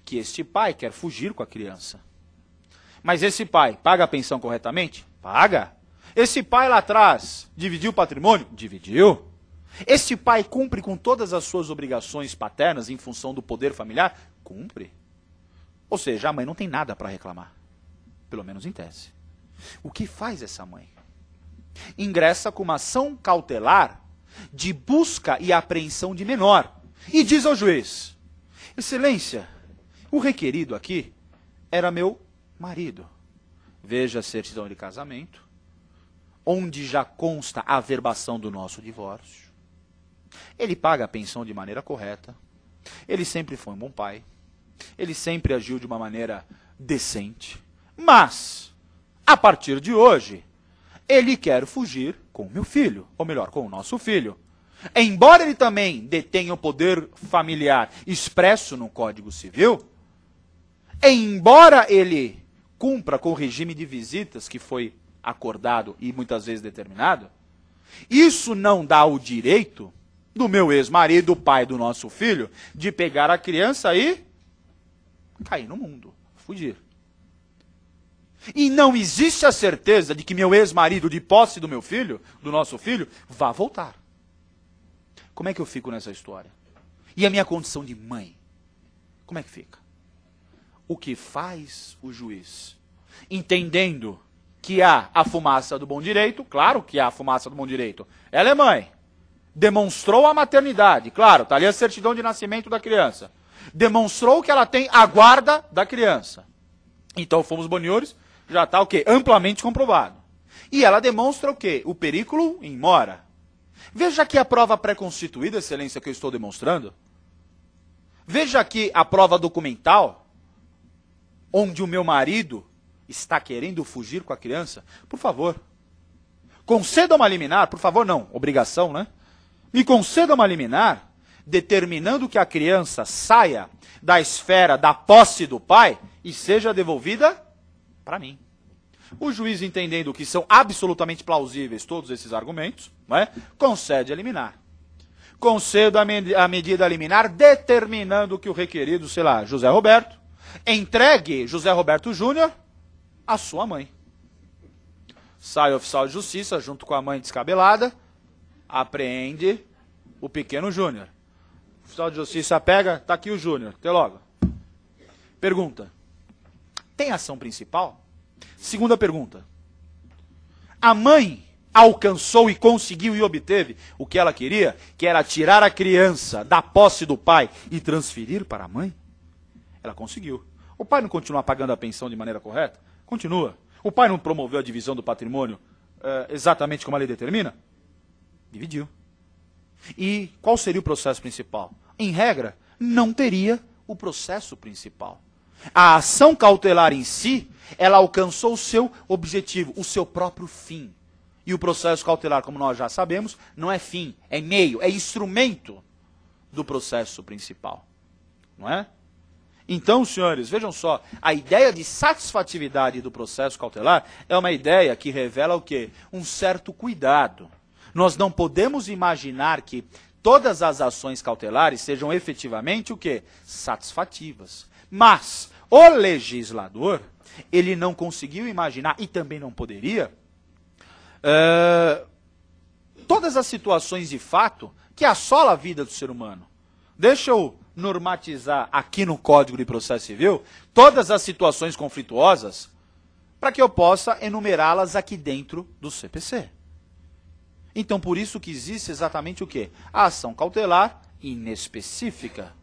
que este pai quer fugir com a criança. Mas esse pai paga a pensão corretamente? Paga. Esse pai lá atrás dividiu o patrimônio? Dividiu. Esse pai cumpre com todas as suas obrigações paternas em função do poder familiar? Cumpre. Ou seja, a mãe não tem nada para reclamar. Pelo menos em tese. O que faz essa mãe? Ingressa com uma ação cautelar de busca e apreensão de menor. E diz ao juiz, Excelência, o requerido aqui era meu marido. Veja a certidão de casamento, onde já consta a averbação do nosso divórcio. Ele paga a pensão de maneira correta. Ele sempre foi um bom pai. Ele sempre agiu de uma maneira decente. Mas, a partir de hoje, ele quer fugir com o meu filho, ou melhor, com o nosso filho. Embora ele também detenha o poder familiar expresso no Código Civil, embora ele cumpra com o regime de visitas que foi acordado e muitas vezes determinado, isso não dá o direito do meu ex-marido, o pai do nosso filho, de pegar a criança e cair no mundo, fugir. E não existe a certeza de que meu ex-marido, de posse do meu filho, do nosso filho, vá voltar. Como é que eu fico nessa história? E a minha condição de mãe? Como é que fica? O que faz o juiz? Entendendo que há a fumaça do bom direito, claro que há a fumaça do bom direito. Ela é mãe. Demonstrou a maternidade, claro, está ali a certidão de nascimento da criança. Demonstrou que ela tem a guarda da criança. Então, fomos boniores, já está o quê? Amplamente comprovado. E ela demonstra o quê? O perículo in mora. Veja aqui a prova pré-constituída, excelência, que eu estou demonstrando. Veja aqui a prova documental, onde o meu marido está querendo fugir com a criança. Por favor, conceda uma liminar, por favor não, obrigação, né? Me conceda uma liminar, determinando que a criança saia da esfera da posse do pai e seja devolvida para mim. O juiz, entendendo que são absolutamente plausíveis todos esses argumentos, não é? Concede a liminar. Concedo a medida liminar determinando que o requerido, sei lá, José Roberto, entregue José Roberto Júnior à sua mãe. Sai o oficial de justiça, junto com a mãe descabelada, apreende o pequeno Júnior. O oficial de justiça pega, tá aqui o Júnior, até logo. Pergunta, tem ação principal? Segunda pergunta, a mãe alcançou e conseguiu e obteve o que ela queria, que era tirar a criança da posse do pai e transferir para a mãe? Ela conseguiu. O pai não continua pagando a pensão de maneira correta? Continua. O pai não promoveu a divisão do patrimônio exatamente como a lei determina? Dividiu. E qual seria o processo principal? Em regra, não teria o processo principal. A ação cautelar em si, ela alcançou o seu objetivo, o seu próprio fim. E o processo cautelar, como nós já sabemos, não é fim, é meio, é instrumento do processo principal. Não é? Então, senhores, vejam só, a ideia de satisfatividade do processo cautelar é uma ideia que revela o quê? Um certo cuidado. Nós não podemos imaginar que todas as ações cautelares sejam efetivamente o quê? Satisfativas. Mas o legislador, ele não conseguiu imaginar, e também não poderia, todas as situações de fato que assolam a vida do ser humano. Deixa eu normatizar aqui no Código de Processo Civil todas as situações conflituosas para que eu possa enumerá-las aqui dentro do CPC. Então, por isso que existe exatamente o quê? A ação cautelar inespecífica.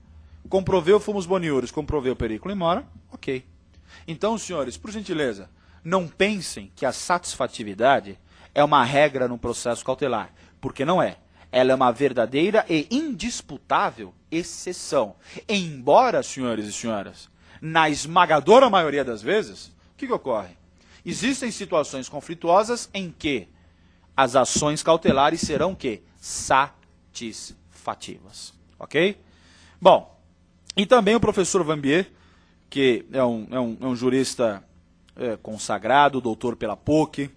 Comproveu fumus boniuris, comproveu periculum in mora, ok. Então, senhores, por gentileza, não pensem que a satisfatividade é uma regra no processo cautelar, porque não é. Ela é uma verdadeira e indisputável exceção. Embora, senhores e senhoras, na esmagadora maioria das vezes, o que ocorre? Existem situações conflituosas em que as ações cautelares serão o quê? Satisfativas. Ok? Bom, e também o professor Vanbier, que é um jurista consagrado, doutor pela PUC,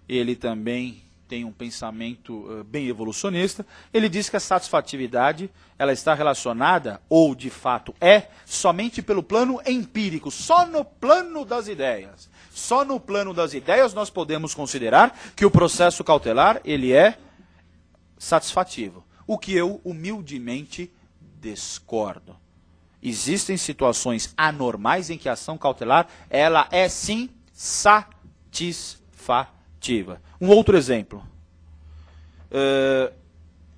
ele também tem um pensamento bem evolucionista, ele diz que a satisfatividade ela está relacionada, ou de fato é, somente pelo plano empírico, só no plano das ideias. Só no plano das ideias nós podemos considerar que o processo cautelar ele é satisfativo, o que eu humildemente discordo. Existem situações anormais em que a ação cautelar ela é sim satisfativa. Um outro exemplo,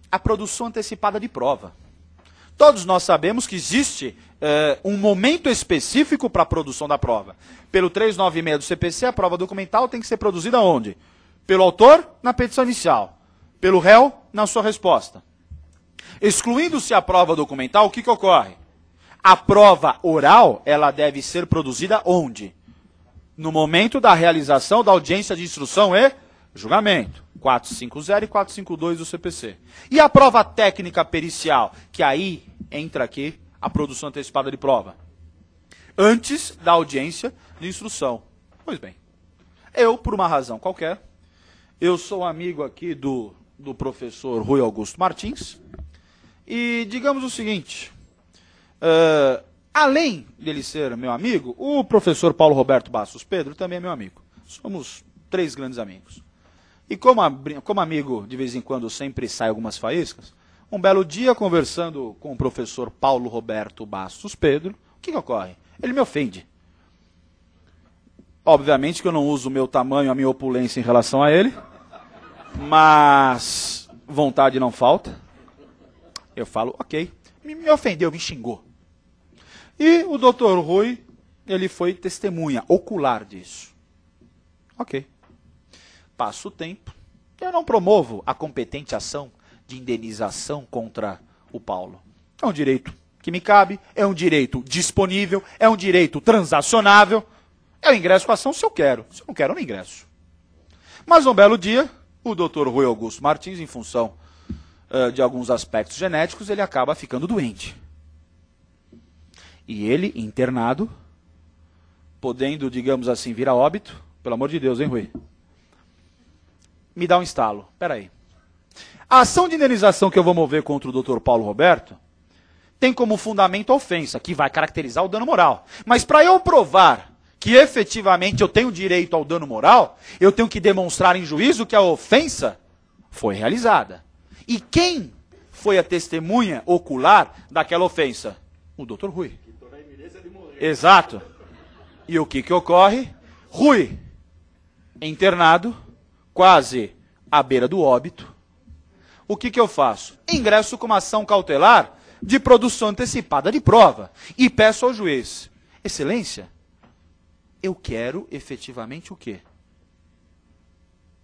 a produção antecipada de prova. Todos nós sabemos que existe um momento específico para a produção da prova. Pelo 396 do CPC, a prova documental tem que ser produzida onde? Pelo autor, na petição inicial. Pelo réu, na sua resposta. Excluindo-se a prova documental, o que ocorre? A prova oral, ela deve ser produzida onde? No momento da realização da audiência de instrução e julgamento. 450 e 452 do CPC. E a prova técnica pericial, que aí entra aqui a produção antecipada de prova. Antes da audiência de instrução. Pois bem, eu, por uma razão qualquer, eu sou amigo aqui do professor Rui Augusto Martins, e digamos o seguinte, além dele ser meu amigo, o professor Paulo Roberto Bastos Pedro também é meu amigo. Somos 3 grandes amigos. E como amigo, de vez em quando, sempre sai algumas faíscas, um belo dia, conversando com o professor Paulo Roberto Bastos Pedro, o que ocorre? Ele me ofende. Obviamente que eu não uso o meu tamanho, a minha opulência em relação a ele, mas vontade não falta. Eu falo, ok, me ofendeu, me xingou. E o doutor Rui, ele foi testemunha ocular disso. Ok. Passa o tempo, eu não promovo a competente ação de indenização contra o Paulo. É um direito que me cabe, é um direito disponível, é um direito transacionável. Eu ingresso com a ação se eu quero, se eu não quero, eu não ingresso. Mas um belo dia, o doutor Rui Augusto Martins, em função de alguns aspectos genéticos, ele acaba ficando doente. E ele, internado, podendo, digamos assim, vir a óbito, pelo amor de Deus, hein, Rui? Me dá um estalo. Espera aí. A ação de indenização que eu vou mover contra o Dr. Paulo Roberto tem como fundamento a ofensa, que vai caracterizar o dano moral. Mas para eu provar que efetivamente eu tenho direito ao dano moral, eu tenho que demonstrar em juízo que a ofensa foi realizada. E quem foi a testemunha ocular daquela ofensa? O Dr. Rui. Exato. E o que ocorre? Rui, internado, quase à beira do óbito. O que eu faço? Ingresso com uma ação cautelar de produção antecipada de prova e peço ao juiz: Excelência, eu quero efetivamente o quê?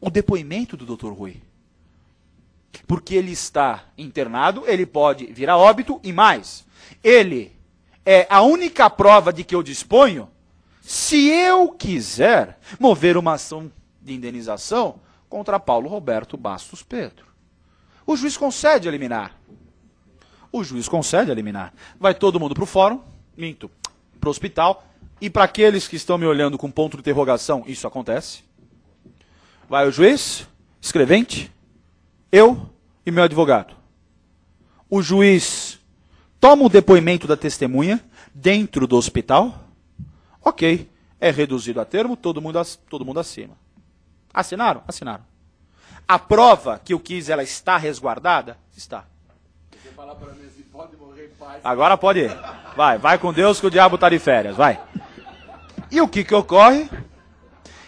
O depoimento do Dr. Rui. Porque ele está internado, ele pode vir a óbito e mais. Ele é a única prova de que eu disponho se eu quiser mover uma ação de indenização contra Paulo Roberto Bastos Pedro. O juiz concede a liminar. O juiz concede a liminar. Vai todo mundo para o fórum, para o hospital, e para aqueles que estão me olhando com ponto de interrogação, isso acontece. Vai o juiz, escrevente, eu e meu advogado. O juiz toma o depoimento da testemunha dentro do hospital. Ok, é reduzido a termo, todo mundo assina. Assinaram? Assinaram. A prova que eu quis, ela está resguardada? Está. Você fala para mim se pode morrer em paz. Agora pode ir. Vai com Deus que o diabo está de férias, vai. E o que ocorre?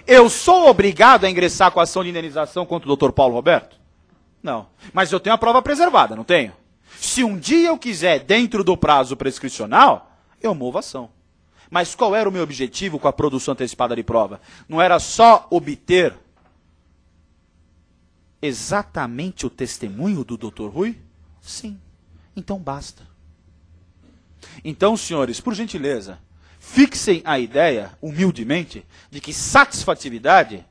Eu sou obrigado a ingressar com a ação de indenização contra o Dr. Paulo Roberto? Não. Mas eu tenho a prova preservada, não tenho? Se um dia eu quiser, dentro do prazo prescricional, eu movo a ação. Mas qual era o meu objetivo com a produção antecipada de prova? Não era só obter exatamente o testemunho do Dr. Rui? Sim. Então basta. Então, senhores, por gentileza, fixem a ideia, humildemente, de que satisfatividade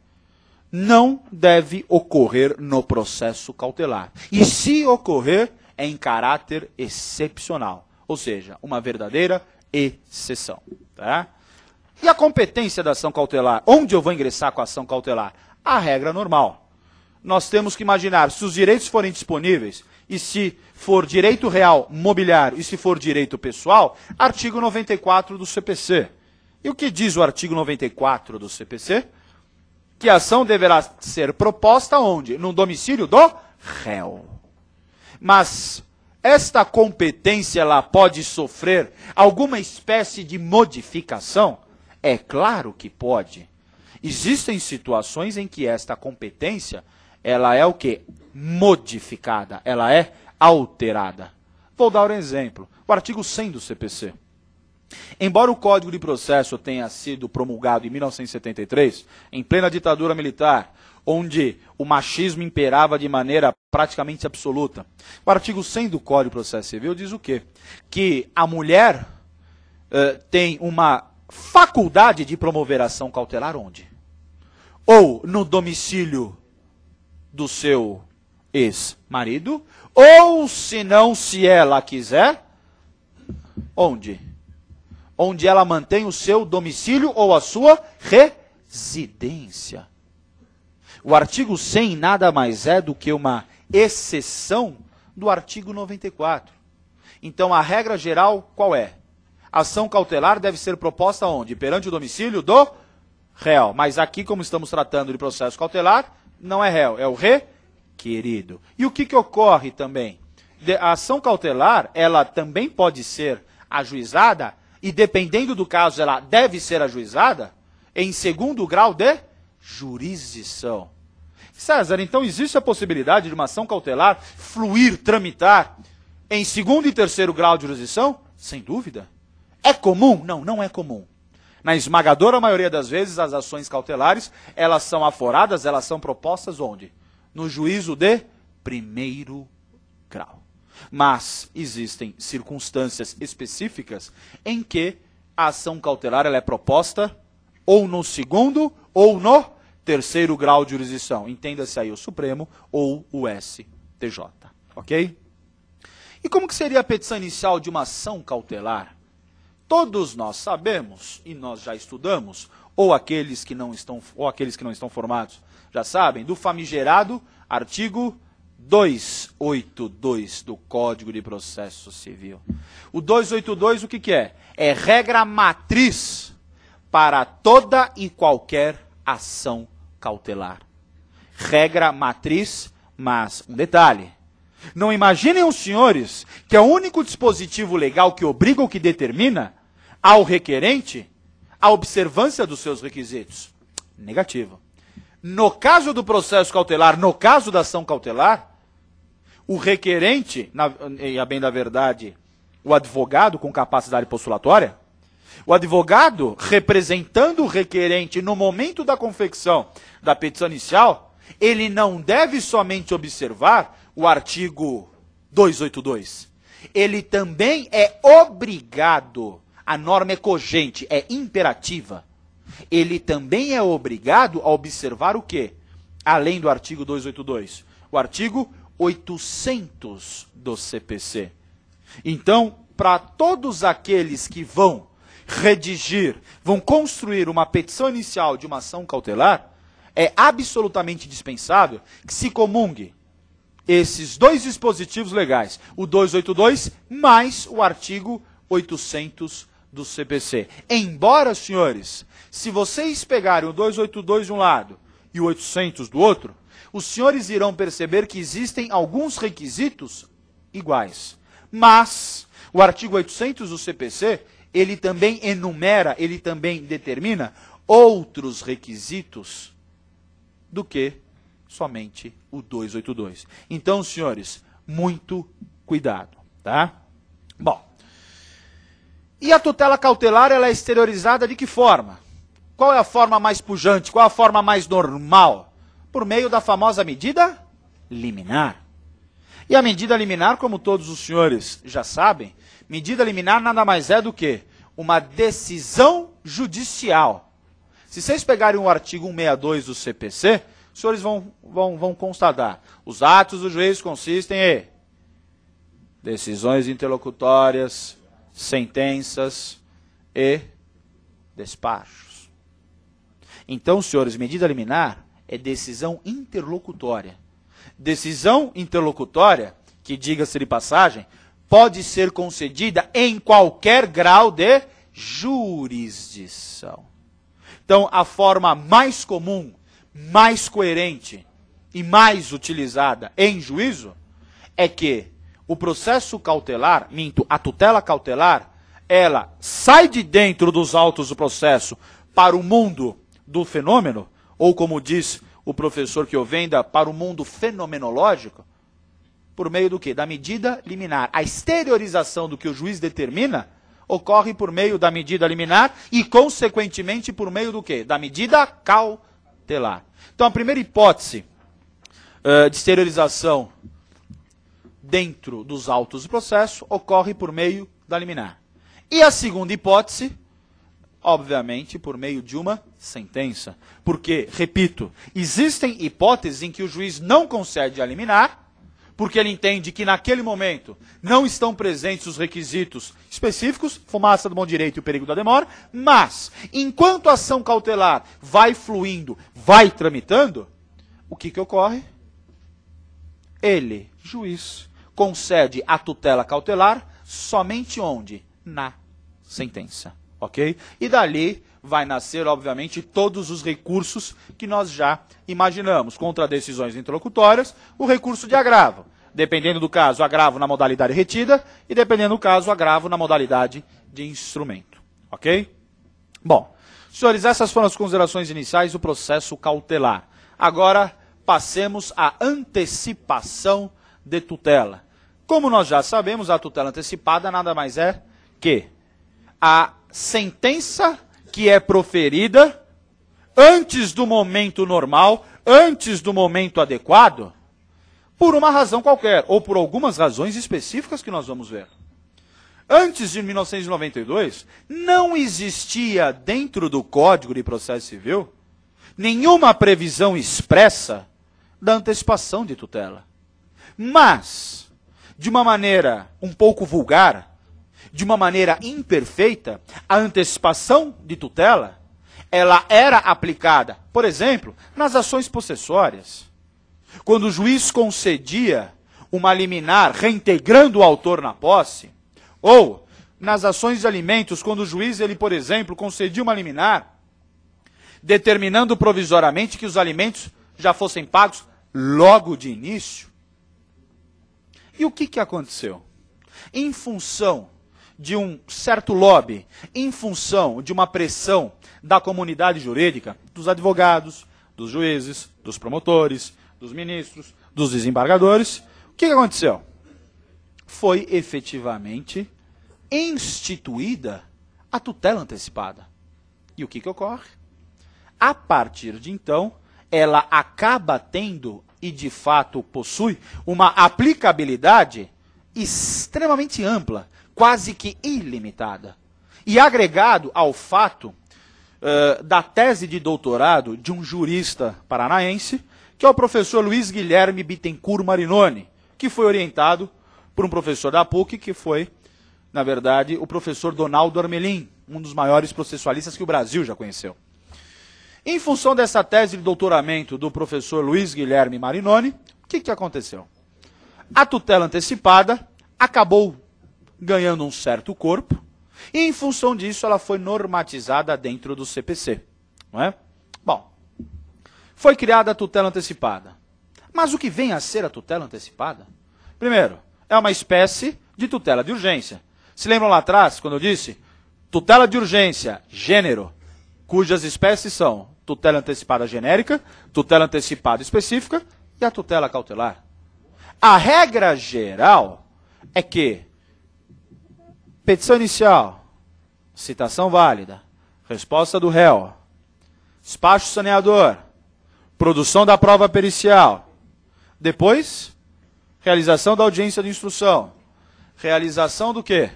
não deve ocorrer no processo cautelar. E se ocorrer, é em caráter excepcional. Ou seja, uma verdadeira exceção. Tá? E a competência da ação cautelar? Onde eu vou ingressar com a ação cautelar? A regra normal. Nós temos que imaginar, se os direitos forem disponíveis, e se for direito real, mobiliário, e se for direito pessoal, artigo 94 do CPC. E o que diz o artigo 94 do CPC? Que a ação deverá ser proposta onde? No domicílio do réu. Mas esta competência ela pode sofrer alguma espécie de modificação? É claro que pode. Existem situações em que esta competência ela é o quê? Modificada, ela é alterada. Vou dar um exemplo. O artigo 100 do CPC. Embora o Código de Processo tenha sido promulgado em 1973, em plena ditadura militar, onde o machismo imperava de maneira praticamente absoluta, o artigo 100 do Código de Processo Civil diz o quê? Que a mulher tem uma faculdade de promover ação cautelar onde? Ou no domicílio do seu ex-marido, ou se não, se ela quiser, onde? Onde ela mantém o seu domicílio ou a sua residência. O artigo 100 nada mais é do que uma exceção do artigo 94. Então a regra geral qual é? A ação cautelar deve ser proposta onde? Perante o domicílio do réu. Mas aqui, como estamos tratando de processo cautelar, não é réu, é o requerido. E o que ocorre também? A ação cautelar, ela também pode ser ajuizada, e dependendo do caso, ela deve ser ajuizada em segundo grau de jurisdição. César, então existe a possibilidade de uma ação cautelar fluir, tramitar em segundo e terceiro grau de jurisdição? Sem dúvida. É comum? Não, não é comum. Na esmagadora maioria das vezes, as ações cautelares, elas são aforadas, elas são propostas onde? No juízo de primeiro grau. Mas existem circunstâncias específicas em que a ação cautelar ela é proposta ou no segundo ou no terceiro grau de jurisdição. Entenda-se aí o Supremo ou o STJ. Ok? E como que seria a petição inicial de uma ação cautelar todos nós sabemos, e nós já estudamos, ou aqueles que não estão formados já sabem, do famigerado artigo 282 do Código de Processo Civil. O 282 o que é? É regra matriz para toda e qualquer ação cautelar. Regra matriz, mas um detalhe. Não imaginem os senhores que é o único dispositivo legal que obriga ou que determina ao requerente a observância dos seus requisitos. Negativo. No caso do processo cautelar, no caso da ação cautelar, o requerente, e a bem da verdade, o advogado com capacidade postulatória, o advogado representando o requerente no momento da confecção da petição inicial, ele não deve somente observar o artigo 282. Ele também é obrigado, a norma é cogente, é imperativa. Ele também é obrigado a observar o quê? Além do artigo 282, o artigo 800 do CPC. Então, para todos aqueles que vão redigir, vão construir uma petição inicial de uma ação cautelar, é absolutamente dispensável que se comungue esses dois dispositivos legais, o 282 mais o artigo 800 do CPC. Embora, senhores, se vocês pegarem o 282 de um lado e o 800 do outro, os senhores irão perceber que existem alguns requisitos iguais. Mas o artigo 800 do CPC, ele também enumera, ele também determina outros requisitos do que somente o 282. Então, senhores, muito cuidado, tá? Bom, e a tutela cautelar, ela é exteriorizada de que forma? Qual é a forma mais pujante? Qual é a forma mais normal? Por meio da famosa medida liminar. E a medida liminar, como todos os senhores já sabem, medida liminar nada mais é do que uma decisão judicial. Se vocês pegarem o artigo 162 do CPC, os senhores vão constatar. Os atos do juiz consistem em decisões interlocutórias, sentenças e despachos. Então, senhores, medida liminar é decisão interlocutória. Decisão interlocutória, que diga-se de passagem, pode ser concedida em qualquer grau de jurisdição. Então, a forma mais comum, mais coerente e mais utilizada em juízo é que o processo cautelar, a tutela cautelar, ela sai de dentro dos autos do processo para o mundo do fenômeno, ou como diz o professor que eu venda, para o mundo fenomenológico, por meio do quê? Da medida liminar. A exteriorização do que o juiz determina ocorre por meio da medida liminar e, consequentemente, por meio do quê? Da medida cautelar. Então, a primeira hipótese de exteriorização dentro dos autos do processo ocorre por meio da liminar. E a segunda hipótese, obviamente, por meio de uma sentença. Porque, repito, existem hipóteses em que o juiz não concede a liminar, porque ele entende que naquele momento não estão presentes os requisitos específicos, fumaça do bom direito e o perigo da demora, mas, enquanto a ação cautelar vai fluindo, vai tramitando, o que ocorre? Ele, juiz, concede a tutela cautelar somente onde? Na sentença, ok? E dali vai nascer, obviamente, todos os recursos que nós já imaginamos. Contra decisões interlocutórias, o recurso de agravo. Dependendo do caso, agravo na modalidade retida e, dependendo do caso, agravo na modalidade de instrumento. Ok? Bom, senhores, essas foram as considerações iniciais do processo cautelar. Agora, passemos à antecipação de tutela. Como nós já sabemos, a tutela antecipada nada mais é que a sentença que é proferida antes do momento normal, antes do momento adequado, por uma razão qualquer, ou por algumas razões específicas que nós vamos ver. Antes de 1992, não existia dentro do Código de Processo Civil nenhuma previsão expressa da antecipação de tutela. Mas, de uma maneira um pouco vulgar, de uma maneira imperfeita, a antecipação de tutela, ela era aplicada, por exemplo, nas ações possessórias. Quando o juiz concedia uma liminar reintegrando o autor na posse, ou nas ações de alimentos, quando o juiz, ele, por exemplo, concedia uma liminar determinando provisoriamente que os alimentos já fossem pagos logo de início. E o que aconteceu? Em função de um certo lobby, em função de uma pressão da comunidade jurídica, dos advogados, dos juízes, dos promotores, dos ministros, dos desembargadores, o que aconteceu? Foi efetivamente instituída a tutela antecipada. E o que ocorre? A partir de então, ela acaba tendo, e de fato possui, uma aplicabilidade extremamente ampla, quase que ilimitada. E agregado ao fato da tese de doutorado de um jurista paranaense, que é o professor Luiz Guilherme Bittencourt Marinoni, que foi orientado por um professor da PUC, que foi, na verdade, o professor Donaldo Armelin, um dos maiores processualistas que o Brasil já conheceu. Em função dessa tese de doutoramento do professor Luiz Guilherme Marinoni, o que aconteceu? A tutela antecipada acabou ganhando um certo corpo, e em função disso ela foi normatizada dentro do CPC. Não é? Bom, foi criada a tutela antecipada. Mas o que vem a ser a tutela antecipada? Primeiro, é uma espécie de tutela de urgência. Se lembram lá atrás, quando eu disse tutela de urgência, gênero, cujas espécies são tutela antecipada genérica, tutela antecipada específica e a tutela cautelar. A regra geral é que petição inicial, citação válida, resposta do réu, despacho saneador, produção da prova pericial, depois, realização da audiência de instrução, realização do quê?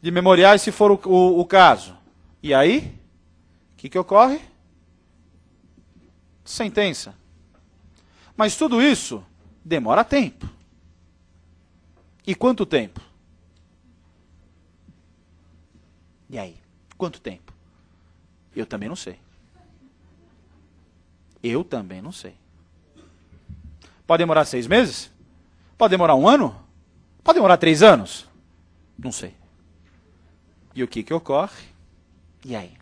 De memoriais, se for o caso. E aí, o que ocorre? Sentença. Mas tudo isso demora tempo. E quanto tempo? E aí? Quanto tempo? Eu também não sei. Eu também não sei. Pode demorar 6 meses? Pode demorar 1 ano? Pode demorar 3 anos? Não sei. E o que ocorre? E aí?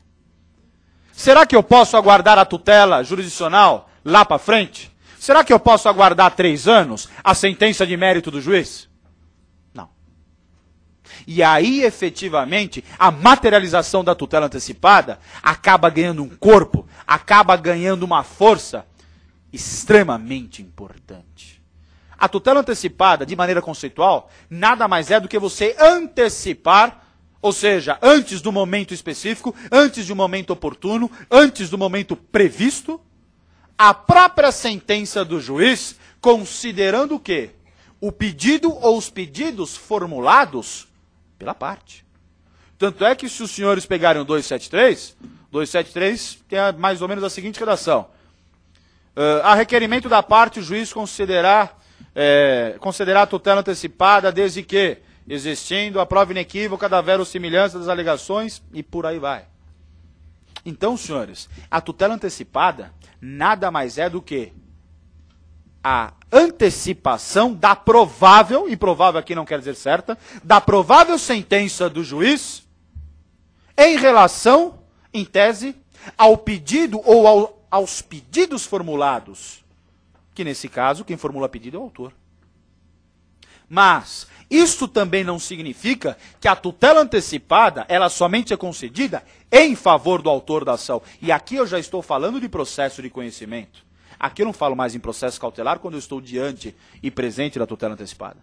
Será que eu posso aguardar a tutela jurisdicional lá para frente? Será que eu posso aguardar 3 anos a sentença de mérito do juiz? Não. E aí, efetivamente, a materialização da tutela antecipada acaba ganhando um corpo, acaba ganhando uma força extremamente importante. A tutela antecipada, de maneira conceitual, nada mais é do que você antecipar, ou seja, antes do momento específico, antes de um momento oportuno, antes do momento previsto, a própria sentença do juiz, considerando o quê? O pedido ou os pedidos formulados pela parte. Tanto é que se os senhores pegarem o 273 tem mais ou menos a seguinte redação. A requerimento da parte, o juiz considerar a tutela antecipada desde que, existindo a prova inequívoca da verossimilhança das alegações, e por aí vai. Então, senhores, a tutela antecipada nada mais é do que a antecipação da provável, e provável aqui não quer dizer certa, da provável sentença do juiz em relação, em tese, ao pedido ou aos pedidos formulados, que nesse caso, quem formula pedido é o autor. Mas isso também não significa que a tutela antecipada, ela somente é concedida em favor do autor da ação. E aqui eu já estou falando de processo de conhecimento. Aqui eu não falo mais em processo cautelar quando eu estou diante e presente da tutela antecipada.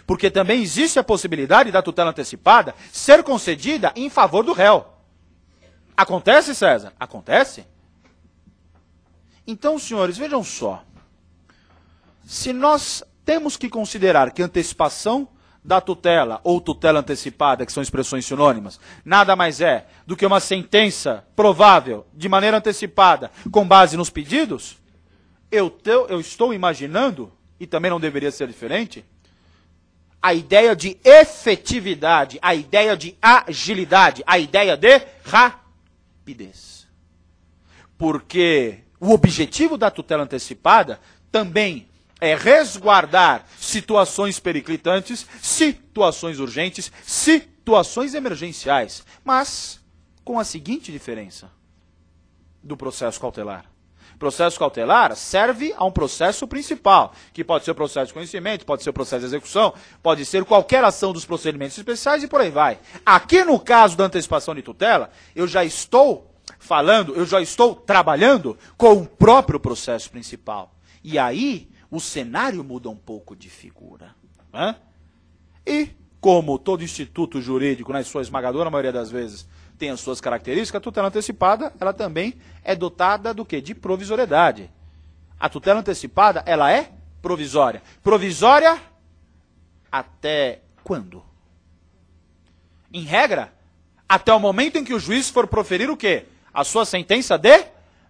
Porque também existe a possibilidade da tutela antecipada ser concedida em favor do réu. Acontece, César? Acontece? Então, senhores, vejam só. Se nós temos que considerar que antecipação da tutela ou tutela antecipada, que são expressões sinônimas, nada mais é do que uma sentença provável de maneira antecipada com base nos pedidos, eu estou imaginando, e também não deveria ser diferente, a ideia de efetividade, a ideia de agilidade, a ideia de rapidez. Porque o objetivo da tutela antecipada também é resguardar situações periclitantes, situações urgentes, situações emergenciais, mas com a seguinte diferença do processo cautelar. O processo cautelar serve a um processo principal, que pode ser o processo de conhecimento, pode ser o processo de execução, pode ser qualquer ação dos procedimentos especiais e por aí vai. Aqui no caso da antecipação de tutela, eu já estou trabalhando com o próprio processo principal. E aí, o cenário muda um pouco de figura. Né? E, como todo instituto jurídico, na sua esmagadora maioria das vezes, tem as suas características, a tutela antecipada, ela também é dotada do quê? De provisoriedade. A tutela antecipada, ela é provisória. Provisória até quando? Em regra, até o momento em que o juiz for proferir o quê? A sua sentença de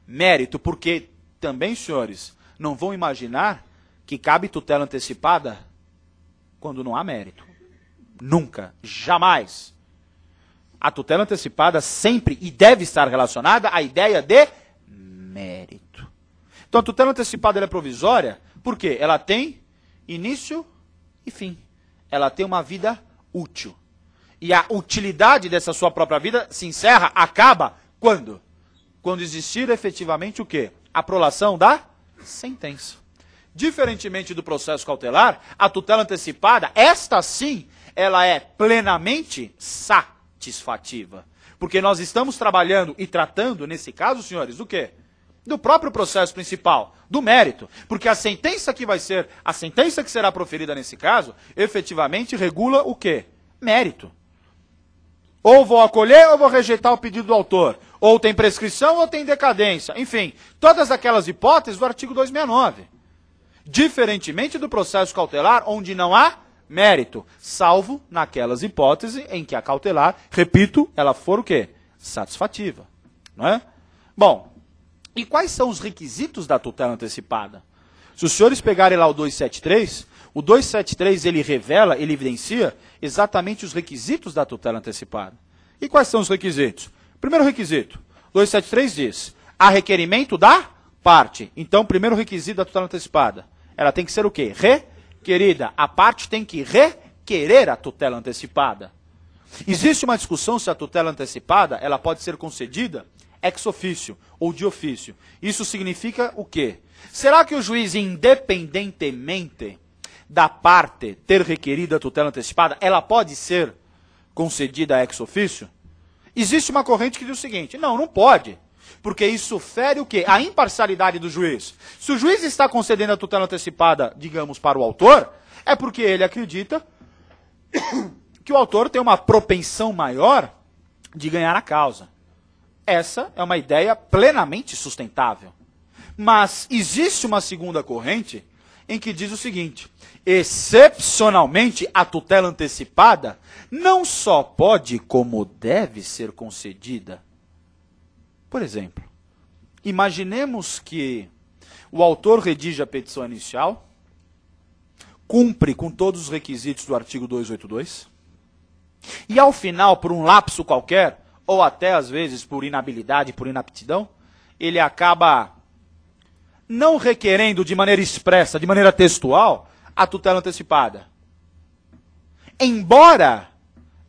mérito. Porque também, senhores, não vão imaginar que cabe tutela antecipada quando não há mérito. Nunca, jamais. A tutela antecipada sempre e deve estar relacionada à ideia de mérito. Então a tutela antecipada ela é provisória porque ela tem início e fim. Ela tem uma vida útil. E a utilidade dessa sua própria vida se encerra, acaba, quando? Quando existir efetivamente o quê? A prolação da sentença. Diferentemente do processo cautelar, a tutela antecipada, esta sim, ela é plenamente satisfativa. Porque nós estamos trabalhando e tratando, nesse caso, senhores, do quê? Do próprio processo principal, do mérito. Porque a sentença que será proferida nesse caso, efetivamente regula o quê? Mérito. Ou vou acolher ou vou rejeitar o pedido do autor. Ou tem prescrição ou tem decadência. Enfim, todas aquelas hipóteses do artigo 269. Diferentemente do processo cautelar, onde não há mérito, salvo naquelas hipóteses em que a cautelar, repito, ela for o quê? Satisfativa. Não é? Bom, e quais são os requisitos da tutela antecipada? Se os senhores pegarem lá o 273, o 273 ele revela, ele evidencia exatamente os requisitos da tutela antecipada. E quais são os requisitos? Primeiro requisito, 273 diz, há requerimento da parte. Então, primeiro requisito da tutela antecipada, ela tem que ser o quê? Requerida. A parte tem que requerer a tutela antecipada. Existe uma discussão se a tutela antecipada ela pode ser concedida ex officio ou de ofício. Isso significa o quê? Será que o juiz, independentemente da parte ter requerido a tutela antecipada, ela pode ser concedida ex officio? Existe uma corrente que diz o seguinte, não pode. Porque isso fere o quê? A imparcialidade do juiz. Se o juiz está concedendo a tutela antecipada, digamos, para o autor, é porque ele acredita que o autor tem uma propensão maior de ganhar a causa. Essa é uma ideia plenamente sustentável. Mas existe uma segunda corrente em que diz o seguinte, excepcionalmente a tutela antecipada não só pode, como deve ser concedida. Por exemplo, imaginemos que o autor redige a petição inicial, cumpre com todos os requisitos do artigo 282, e ao final, por um lapso qualquer, ou até às vezes por inabilidade, por inaptidão, ele acaba não requerendo de maneira expressa, de maneira textual, a tutela antecipada. Embora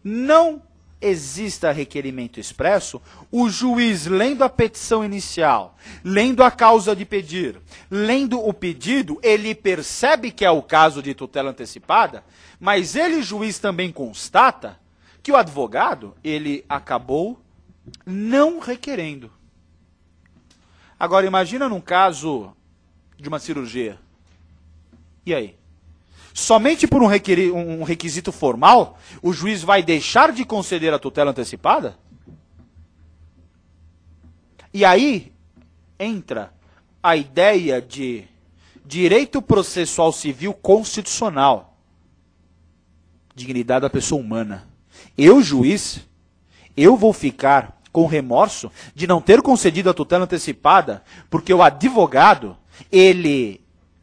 não exista requerimento expresso, o juiz, lendo a petição inicial, lendo a causa de pedir, lendo o pedido, ele percebe que é o caso de tutela antecipada, mas ele, juiz, também constata que o advogado, ele acabou não requerendo. Agora, imagina num caso de uma cirurgia. E aí? Somente por um requisito formal, o juiz vai deixar de conceder a tutela antecipada? E aí entra a ideia de direito processual civil constitucional. Dignidade da pessoa humana. Eu, juiz, eu vou ficar com remorso de não ter concedido a tutela antecipada, porque o advogado, ele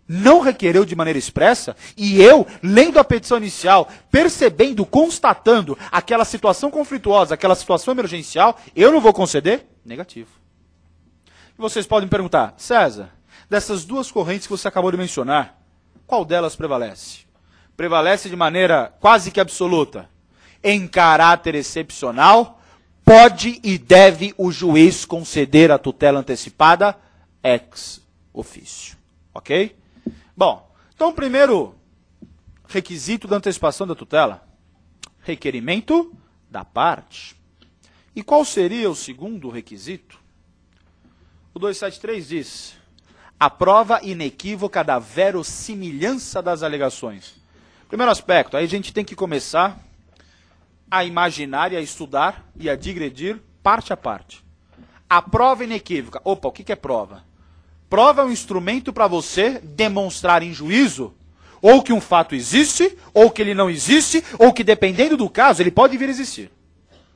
não requereu de maneira expressa, e eu, lendo a petição inicial, percebendo, constatando aquela situação conflituosa, aquela situação emergencial, eu não vou conceder? Negativo. E vocês podem me perguntar, César, dessas duas correntes que você acabou de mencionar, qual delas prevalece? Prevalece de maneira quase que absoluta. Em caráter excepcional, pode e deve o juiz conceder a tutela antecipada ex officio. Ok? Bom, então o primeiro requisito da antecipação da tutela, requerimento da parte. E qual seria o segundo requisito? O 273 diz, a prova inequívoca da verossimilhança das alegações. Primeiro aspecto, aí a gente tem que começar a imaginar e a estudar e a digredir parte a parte. A prova inequívoca. Opa, o que é prova? Prova é um instrumento para você demonstrar em juízo ou que um fato existe, ou que ele não existe, ou que dependendo do caso ele pode vir a existir.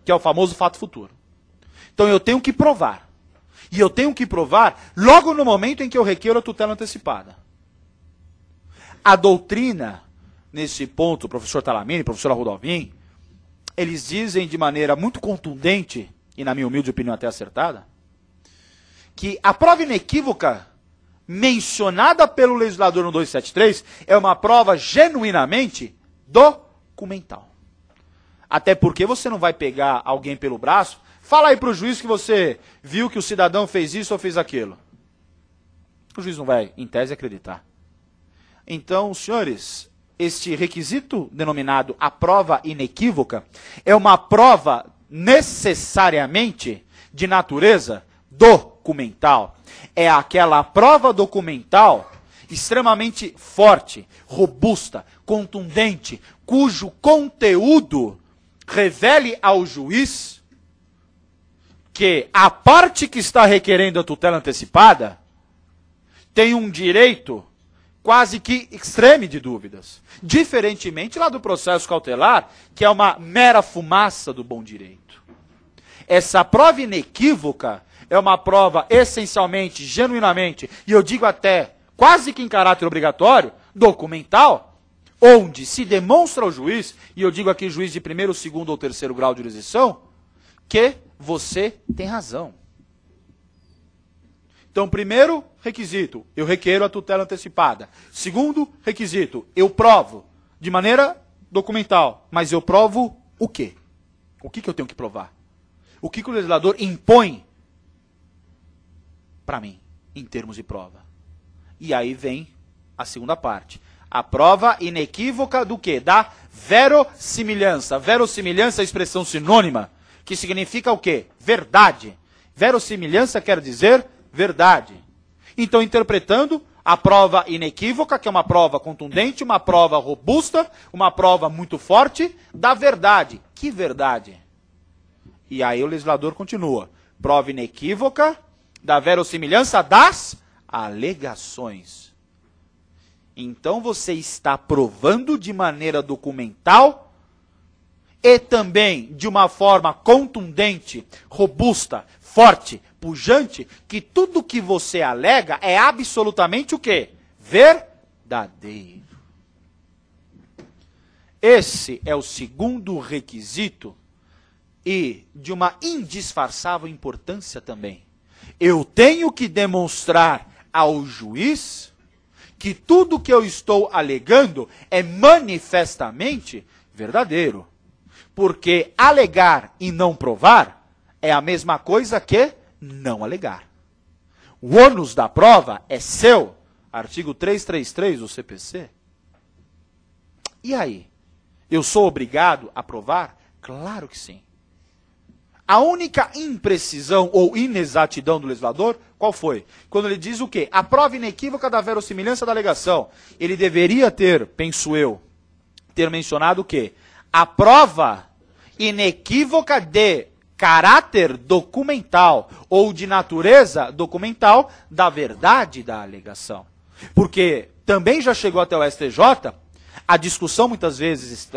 Que é o famoso fato futuro. Então eu tenho que provar. E eu tenho que provar logo no momento em que eu requeiro a tutela antecipada. A doutrina, nesse ponto, o professor Talamini, professor Arrudalvin, eles dizem de maneira muito contundente, e na minha humilde opinião até acertada, que a prova inequívoca mencionada pelo legislador no 273 é uma prova genuinamente documental. Até porque você não vai pegar alguém pelo braço, fala aí para o juiz que você viu que o cidadão fez isso ou fez aquilo. O juiz não vai, em tese, acreditar. Então, senhores, este requisito denominado a prova inequívoca é uma prova necessariamente de natureza documental. É aquela prova documental extremamente forte, robusta, contundente, cujo conteúdo revele ao juiz que a parte que está requerendo a tutela antecipada tem um direito quase que extreme de dúvidas. Diferentemente lá do processo cautelar, que é uma mera fumaça do bom direito. Essa prova inequívoca é uma prova essencialmente, genuinamente, e eu digo até quase que em caráter obrigatório, documental, onde se demonstra ao juiz, e eu digo aqui juiz de primeiro, segundo ou terceiro grau de jurisdição, que você tem razão. Então, primeiro requisito, eu requeiro a tutela antecipada. Segundo requisito, eu provo de maneira documental. Mas eu provo o quê? O que eu tenho que provar? O que o legislador impõe para mim, em termos de prova? E aí vem a segunda parte. A prova inequívoca do quê? Da verossimilhança. Verossimilhança é a expressão sinônima, que significa o quê? Verdade. Verossimilhança quer dizer verdade. Então, interpretando a prova inequívoca, que é uma prova contundente, uma prova robusta, uma prova muito forte, da verdade. Que verdade? E aí o legislador continua. Prova inequívoca da verossimilhança das alegações. Então, você está provando de maneira documental e também de uma forma contundente, robusta, forte, pujante, que tudo que você alega é absolutamente o quê? Verdadeiro. Esse é o segundo requisito e de uma indisfarçável importância também. Eu tenho que demonstrar ao juiz que tudo que eu estou alegando é manifestamente verdadeiro. Porque alegar e não provar é a mesma coisa que não alegar. O ônus da prova é seu. Artigo 333 do CPC. E aí? Eu sou obrigado a provar? Claro que sim. A única imprecisão ou inexatidão do legislador, qual foi? Quando ele diz o quê? A prova inequívoca da verossimilhança da alegação. Ele deveria ter, penso eu, ter mencionado o quê? A prova inequívoca de caráter documental ou de natureza documental da verdade da alegação. Porque também já chegou até o STJ a discussão muitas vezes,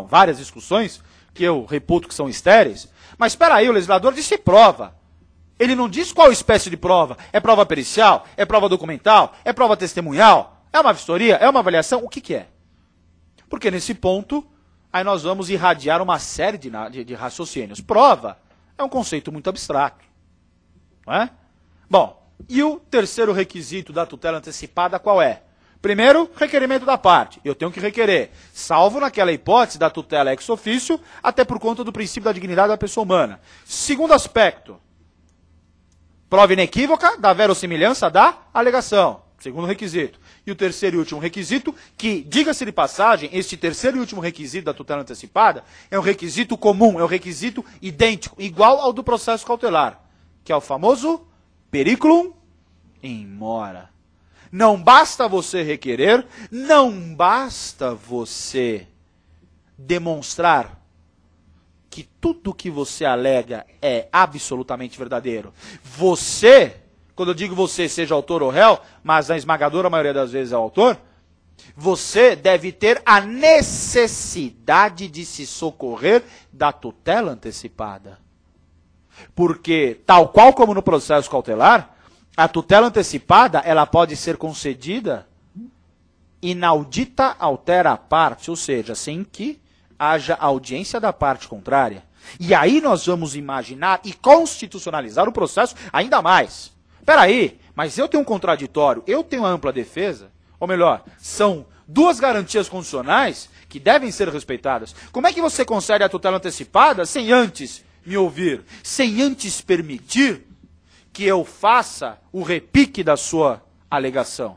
várias discussões, que eu reputo que são estéreis, mas espera aí, o legislador disse prova. Ele não diz qual espécie de prova. É prova pericial? É prova documental? É prova testemunhal? É uma vistoria? É uma avaliação? O que que é? Porque nesse ponto, aí nós vamos irradiar uma série de raciocínios. Prova é um conceito muito abstrato. Não é? Bom, e o terceiro requisito da tutela antecipada qual é? Primeiro, requerimento da parte. Eu tenho que requerer, salvo naquela hipótese da tutela ex officio, até por conta do princípio da dignidade da pessoa humana. Segundo aspecto, prova inequívoca da verossimilhança da alegação. Segundo requisito. E o terceiro e último requisito, que, diga-se de passagem, este terceiro e último requisito da tutela antecipada é um requisito comum, é um requisito idêntico, igual ao do processo cautelar, que é o famoso periculum in mora. Não basta você requerer, não basta você demonstrar que tudo que você alega é absolutamente verdadeiro. Você, quando eu digo você, seja autor ou réu, mas na esmagadora maioria das vezes é o autor, você deve ter a necessidade de se socorrer da tutela antecipada. Porque, tal qual como no processo cautelar, a tutela antecipada, ela pode ser concedida inaudita altera a parte, ou seja, sem que haja audiência da parte contrária. E aí nós vamos imaginar e constitucionalizar o processo ainda mais. Espera aí, mas eu tenho um contraditório, eu tenho ampla defesa, ou melhor, são duas garantias constitucionais que devem ser respeitadas. Como é que você concede a tutela antecipada sem antes me ouvir, sem antes permitir que eu faça o repique da sua alegação?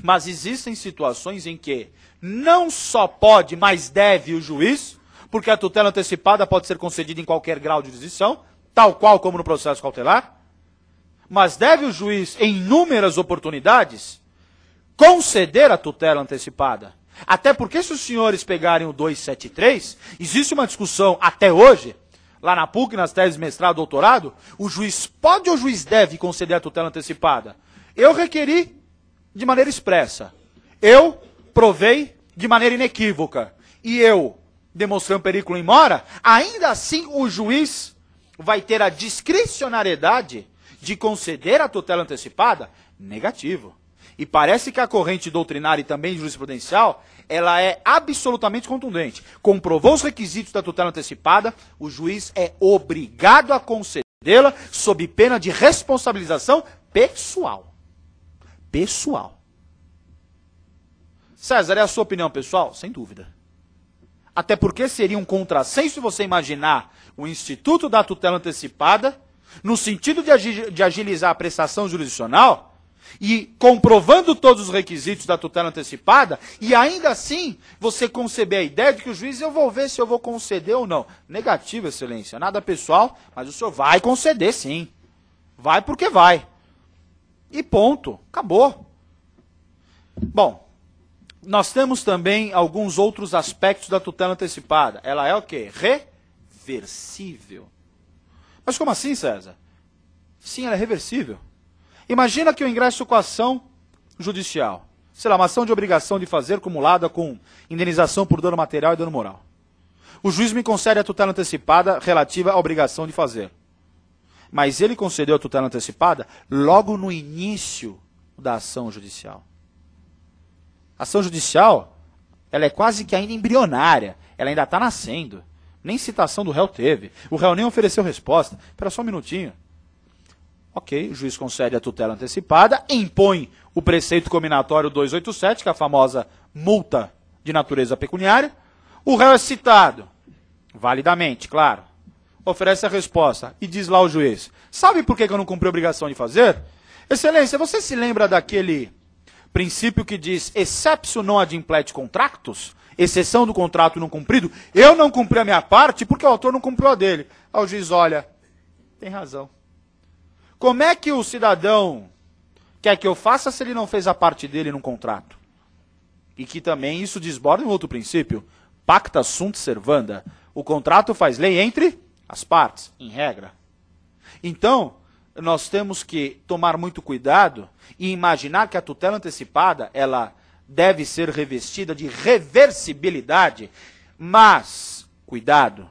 Mas existem situações em que não só pode, mas deve o juiz, porque a tutela antecipada pode ser concedida em qualquer grau de jurisdição, tal qual como no processo cautelar, mas deve o juiz, em inúmeras oportunidades, conceder a tutela antecipada. Até porque se os senhores pegarem o 273, existe uma discussão até hoje, lá na PUC, nas teses de mestrado, doutorado, o juiz pode ou o juiz deve conceder a tutela antecipada? Eu requeri de maneira expressa. Eu provei de maneira inequívoca. E eu demonstrei um periculum in mora, ainda assim o juiz vai ter a discricionariedade de conceder a tutela antecipada? Negativo. E parece que a corrente doutrinária e também jurisprudencial, ela é absolutamente contundente. Comprovou os requisitos da tutela antecipada, o juiz é obrigado a concedê-la sob pena de responsabilização pessoal. Pessoal. César, é a sua opinião pessoal? Sem dúvida. Até porque seria um contrassenso você imaginar o Instituto da Tutela Antecipada no sentido de agilizar a prestação jurisdicional e comprovando todos os requisitos da tutela antecipada, e ainda assim você conceber a ideia de que o juiz, eu vou ver se eu vou conceder ou não. Negativo, excelência, nada pessoal, mas o senhor vai conceder sim. Vai porque vai. E ponto, acabou. Bom, nós temos também alguns outros aspectos da tutela antecipada. Ela é o quê? Reversível. Mas como assim, César? Sim, ela é reversível. Imagina que eu ingresso com ação judicial. Sei lá, uma ação de obrigação de fazer acumulada com indenização por dano material e dano moral. O juiz me concede a tutela antecipada relativa à obrigação de fazer. Mas ele concedeu a tutela antecipada logo no início da ação judicial. A ação judicial, ela é quase que ainda embrionária. Ela ainda está nascendo. Nem citação do réu teve. O réu nem ofereceu resposta. Espera só um minutinho. Ok, o juiz concede a tutela antecipada, impõe o preceito cominatório 287, que é a famosa multa de natureza pecuniária. O réu é citado, validamente, claro. Oferece a resposta e diz lá o juiz, sabe por que eu não cumpri a obrigação de fazer? Excelência, você se lembra daquele princípio que diz exceptio non ad implet contractus? Exceção do contrato não cumprido? Eu não cumpri a minha parte porque o autor não cumpriu a dele. Aí o juiz olha, tem razão. Como é que o cidadão quer que eu faça se ele não fez a parte dele num contrato? E que também isso desborda em outro princípio. Pacta sunt servanda. O contrato faz lei entre as partes, em regra. Então, nós temos que tomar muito cuidado e imaginar que a tutela antecipada, ela deve ser revestida de reversibilidade. Mas, cuidado,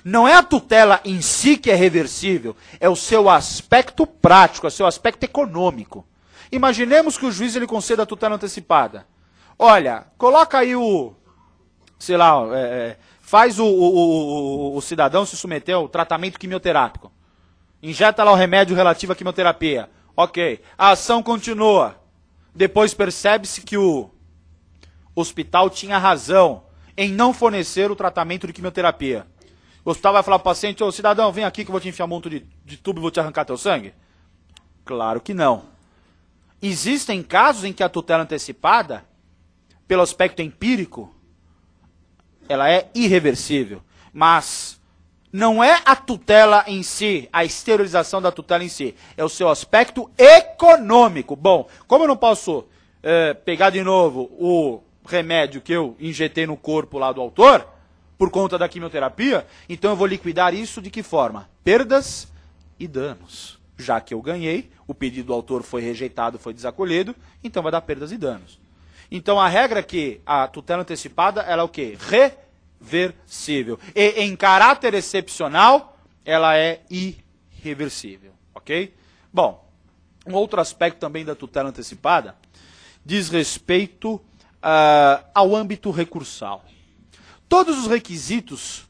Não é a tutela em si que é reversível, é o seu aspecto prático, é o seu aspecto econômico. Imaginemos que o juiz ele conceda a tutela antecipada. Olha, coloca aí sei lá, faz o cidadão se submeter ao tratamento quimioterápico. Injeta lá o remédio relativo à quimioterapia. Ok, a ação continua. Depois percebe-se que o hospital tinha razão em não fornecer o tratamento de quimioterapia. O hospital vai falar para o paciente, ô cidadão, vem aqui que eu vou te enfiar um monte de tubo e vou te arrancar teu sangue? Claro que não. Existem casos em que a tutela antecipada, pelo aspecto empírico, ela é irreversível. Mas não é a tutela em si, a esterilização da tutela em si, é o seu aspecto econômico. Bom, como eu não posso pegar de novo o remédio que eu injetei no corpo lá do autor, por conta da quimioterapia, então eu vou liquidar isso de que forma? Perdas e danos. Já que eu ganhei, o pedido do autor foi rejeitado, foi desacolhido, então vai dar perdas e danos. Então a regra é que a tutela antecipada, ela é o quê? Reversível. E em caráter excepcional, ela é irreversível, ok? Bom, um outro aspecto também da tutela antecipada diz respeito ao âmbito recursal. Todos os requisitos,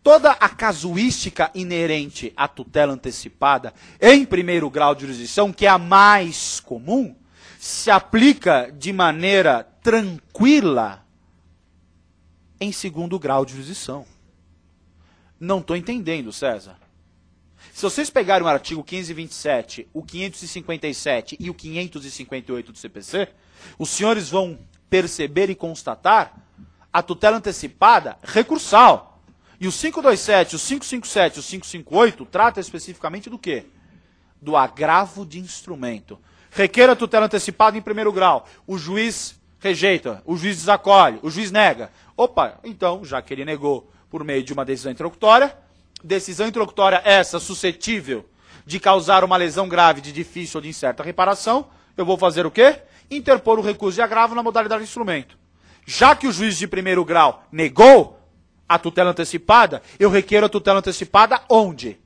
toda a casuística inerente à tutela antecipada em primeiro grau de jurisdição, que é a mais comum, se aplica de maneira tranquila em segundo grau de jurisdição. Não estou entendendo, César. Se vocês pegarem o artigo 527, o 557 e o 558 do CPC, os senhores vão perceber e constatar a tutela antecipada recursal. E o 527, o 557 e o 558 trata especificamente do quê? Do agravo de instrumento. Requer a tutela antecipada em primeiro grau. O juiz rejeita, o juiz desacolhe, o juiz nega. Opa, então, já que ele negou por meio de uma decisão interlocutória essa suscetível de causar uma lesão grave de difícil ou de incerta reparação, eu vou fazer o quê? Interpor o recurso de agravo na modalidade de instrumento. Já que o juiz de primeiro grau negou a tutela antecipada, eu requeiro a tutela antecipada onde?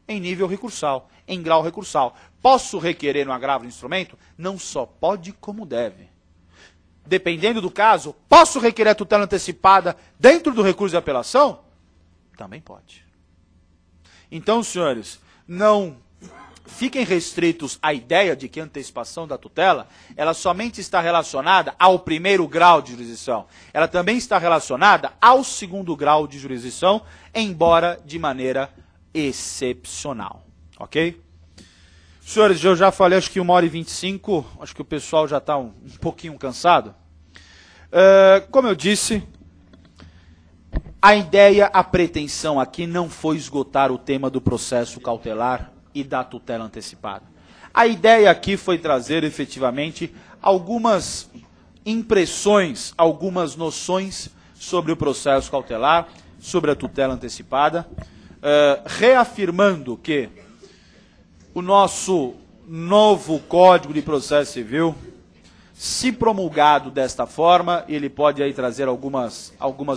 Em nível recursal, em grau recursal. Posso requerer um agravo de instrumento? Não só pode, como deve. Dependendo do caso, posso requerer a tutela antecipada dentro do recurso de apelação? Também pode. Então, senhores, não fiquem restritos à ideia de que a antecipação da tutela, ela somente está relacionada ao primeiro grau de jurisdição. Ela também está relacionada ao segundo grau de jurisdição, embora de maneira excepcional. Ok? Senhores, eu já falei, acho que 1h25, acho que o pessoal já está um pouquinho cansado. Como eu disse, a ideia, a pretensão aqui não foi esgotar o tema do processo cautelar e da tutela antecipada. A ideia aqui foi trazer, efetivamente, algumas impressões, algumas noções sobre o processo cautelar, sobre a tutela antecipada, reafirmando que o nosso novo Código de Processo Civil, se promulgado desta forma, ele pode aí trazer algumas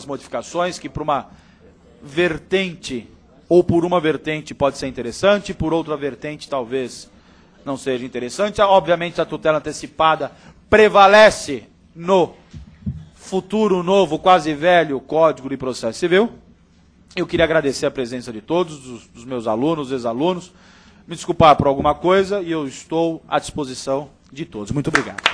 modificações que por uma vertente ou por uma vertente pode ser interessante, por outra vertente talvez não seja interessante. Obviamente a tutela antecipada prevalece no futuro novo, quase velho Código de Processo Civil. Eu queria agradecer a presença de todos, dos meus alunos, ex-alunos, me desculpar por alguma coisa e eu estou à disposição de todos. Muito obrigado.